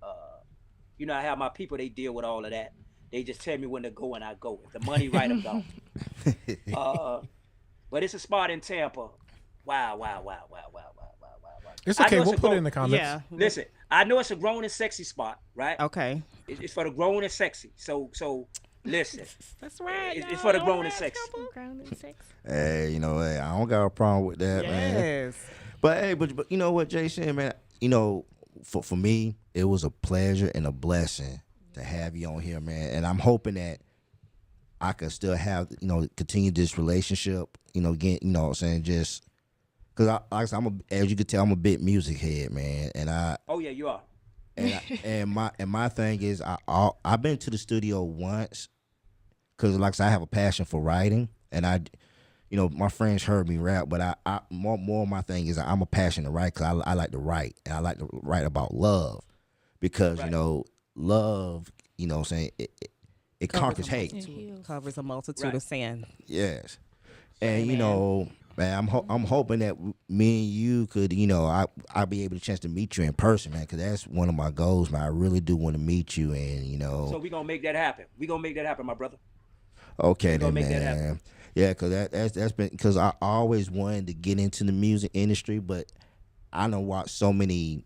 Speaker 4: I have my people. They deal with all of that. They just tell me when to go and I go. If the money right, I'm gone. But it's a spot in Tampa. Wow, wow, wow, wow, wow, wow, wow, wow, wow.
Speaker 2: It's
Speaker 4: I
Speaker 2: okay.
Speaker 4: know
Speaker 2: We'll
Speaker 4: a
Speaker 2: put it in the comments.
Speaker 3: Yeah.
Speaker 4: Listen, I know it's a grown and sexy spot, right?
Speaker 3: Okay.
Speaker 4: It's for the grown and sexy. So listen.
Speaker 3: That's right.
Speaker 4: It's for the grown and sexy.
Speaker 6: Ground and sex.
Speaker 1: Hey, you know, hey, I don't got a problem with that, man.
Speaker 3: Yes.
Speaker 1: But hey, but you know what, J-Shin, man, you know, for me, it was a pleasure and a blessing to have you on here, man. And I'm hoping that I could still have, you know, continue this relationship, you know, again, you know what I'm saying, just because like I said, as you can tell, I'm a big music head, man. And
Speaker 4: Oh yeah, you are.
Speaker 1: and my thing is I've been to the studio once because like I said, I have a passion for writing, and you know, my friends heard me rap, but I more my thing is I'm a passionate writer because I like to write, and I like to write about love because you know, love, you know what I'm saying, it conquers hate.
Speaker 3: Covers a multitude of sin.
Speaker 1: Yes. And you know, man, I'm hoping that me and you could, you know, I'll be able to chance to meet you in person, man, because that's one of my goals, man. I really do want to meet you, and you know.
Speaker 4: So we gonna make that happen. We gonna make that happen, my brother.
Speaker 1: Okay, then,
Speaker 4: make that
Speaker 1: man.
Speaker 4: happen.
Speaker 1: Yeah, because that's been because I always wanted to get into the music industry, but I don't watch so many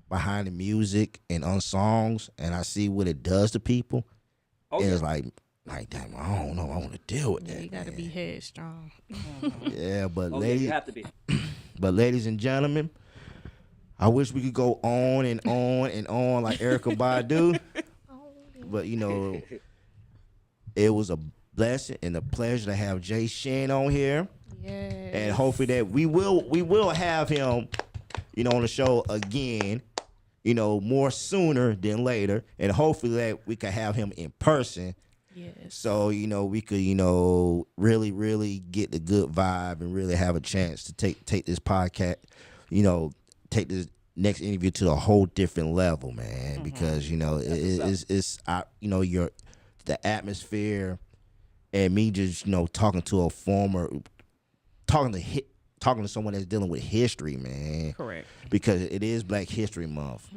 Speaker 1: behind the music and unsongs, and I see what it does to people.
Speaker 4: Oh,
Speaker 1: and
Speaker 4: yeah.
Speaker 1: it's like damn, I don't know, I want to deal with that.
Speaker 6: You gotta be headstrong.
Speaker 1: Yeah, but
Speaker 4: Oh, yeah,
Speaker 1: ladies,
Speaker 4: you have to be.
Speaker 1: but ladies and gentlemen, I wish we could go on and on and on like Erykah Badu, but you know, it was a blessing and a pleasure to have J-Shin on here.
Speaker 6: Yes.
Speaker 1: And hopefully that we will have him, you know, on the show again, you know, more sooner than later, and hopefully that we can have him in person.
Speaker 6: Yes.
Speaker 1: So, you know, we could, you know, really get the good vibe and really have a chance to take this podcast, you know, take this next interview to a whole different level, man, because, you know, it's you know, the atmosphere and me just, you know, talking to someone that's dealing with history, man.
Speaker 3: Correct.
Speaker 1: Because it is Black History Month,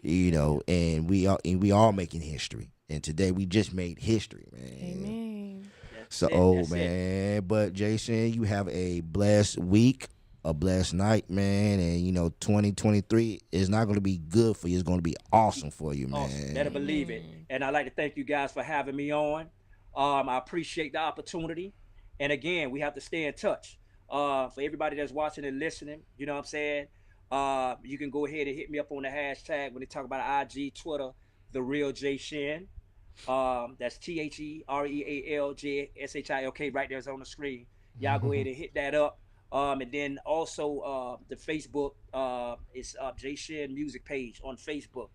Speaker 1: you know, and we are making history. And today we just made history, man.
Speaker 6: Amen.
Speaker 1: So, man, but J-Shin, you have a blessed week, a blessed night, man. And, you know, 2023 is not going to be good for you. It's going to be awesome for you, man.
Speaker 4: Awesome. Better believe it. And I'd like to thank you guys for having me on. I appreciate the opportunity. And again, we have to stay in touch. For everybody that's watching and listening, you know what I'm saying? You can go ahead and hit me up on the hashtag when they talk about IG, Twitter, The Real J-Shin. That's TheRealJShilk right there's on the screen. Y'all go ahead and hit that up. And then also the Facebook is J-Shin music page on Facebook.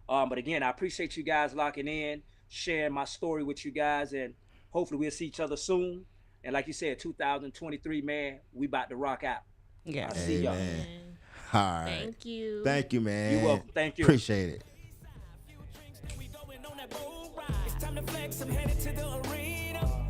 Speaker 4: But again, I appreciate you guys locking in, sharing my story with you guys, and hopefully we'll see each other soon. And like you said, 2023, man, we about to rock out.
Speaker 3: Yeah.
Speaker 4: I'll see y'all.
Speaker 1: All right.
Speaker 6: Thank you.
Speaker 1: Thank you, man.
Speaker 4: You're welcome. Thank you.
Speaker 1: Appreciate it.
Speaker 7: It's time to flex, I'm headed to the arena.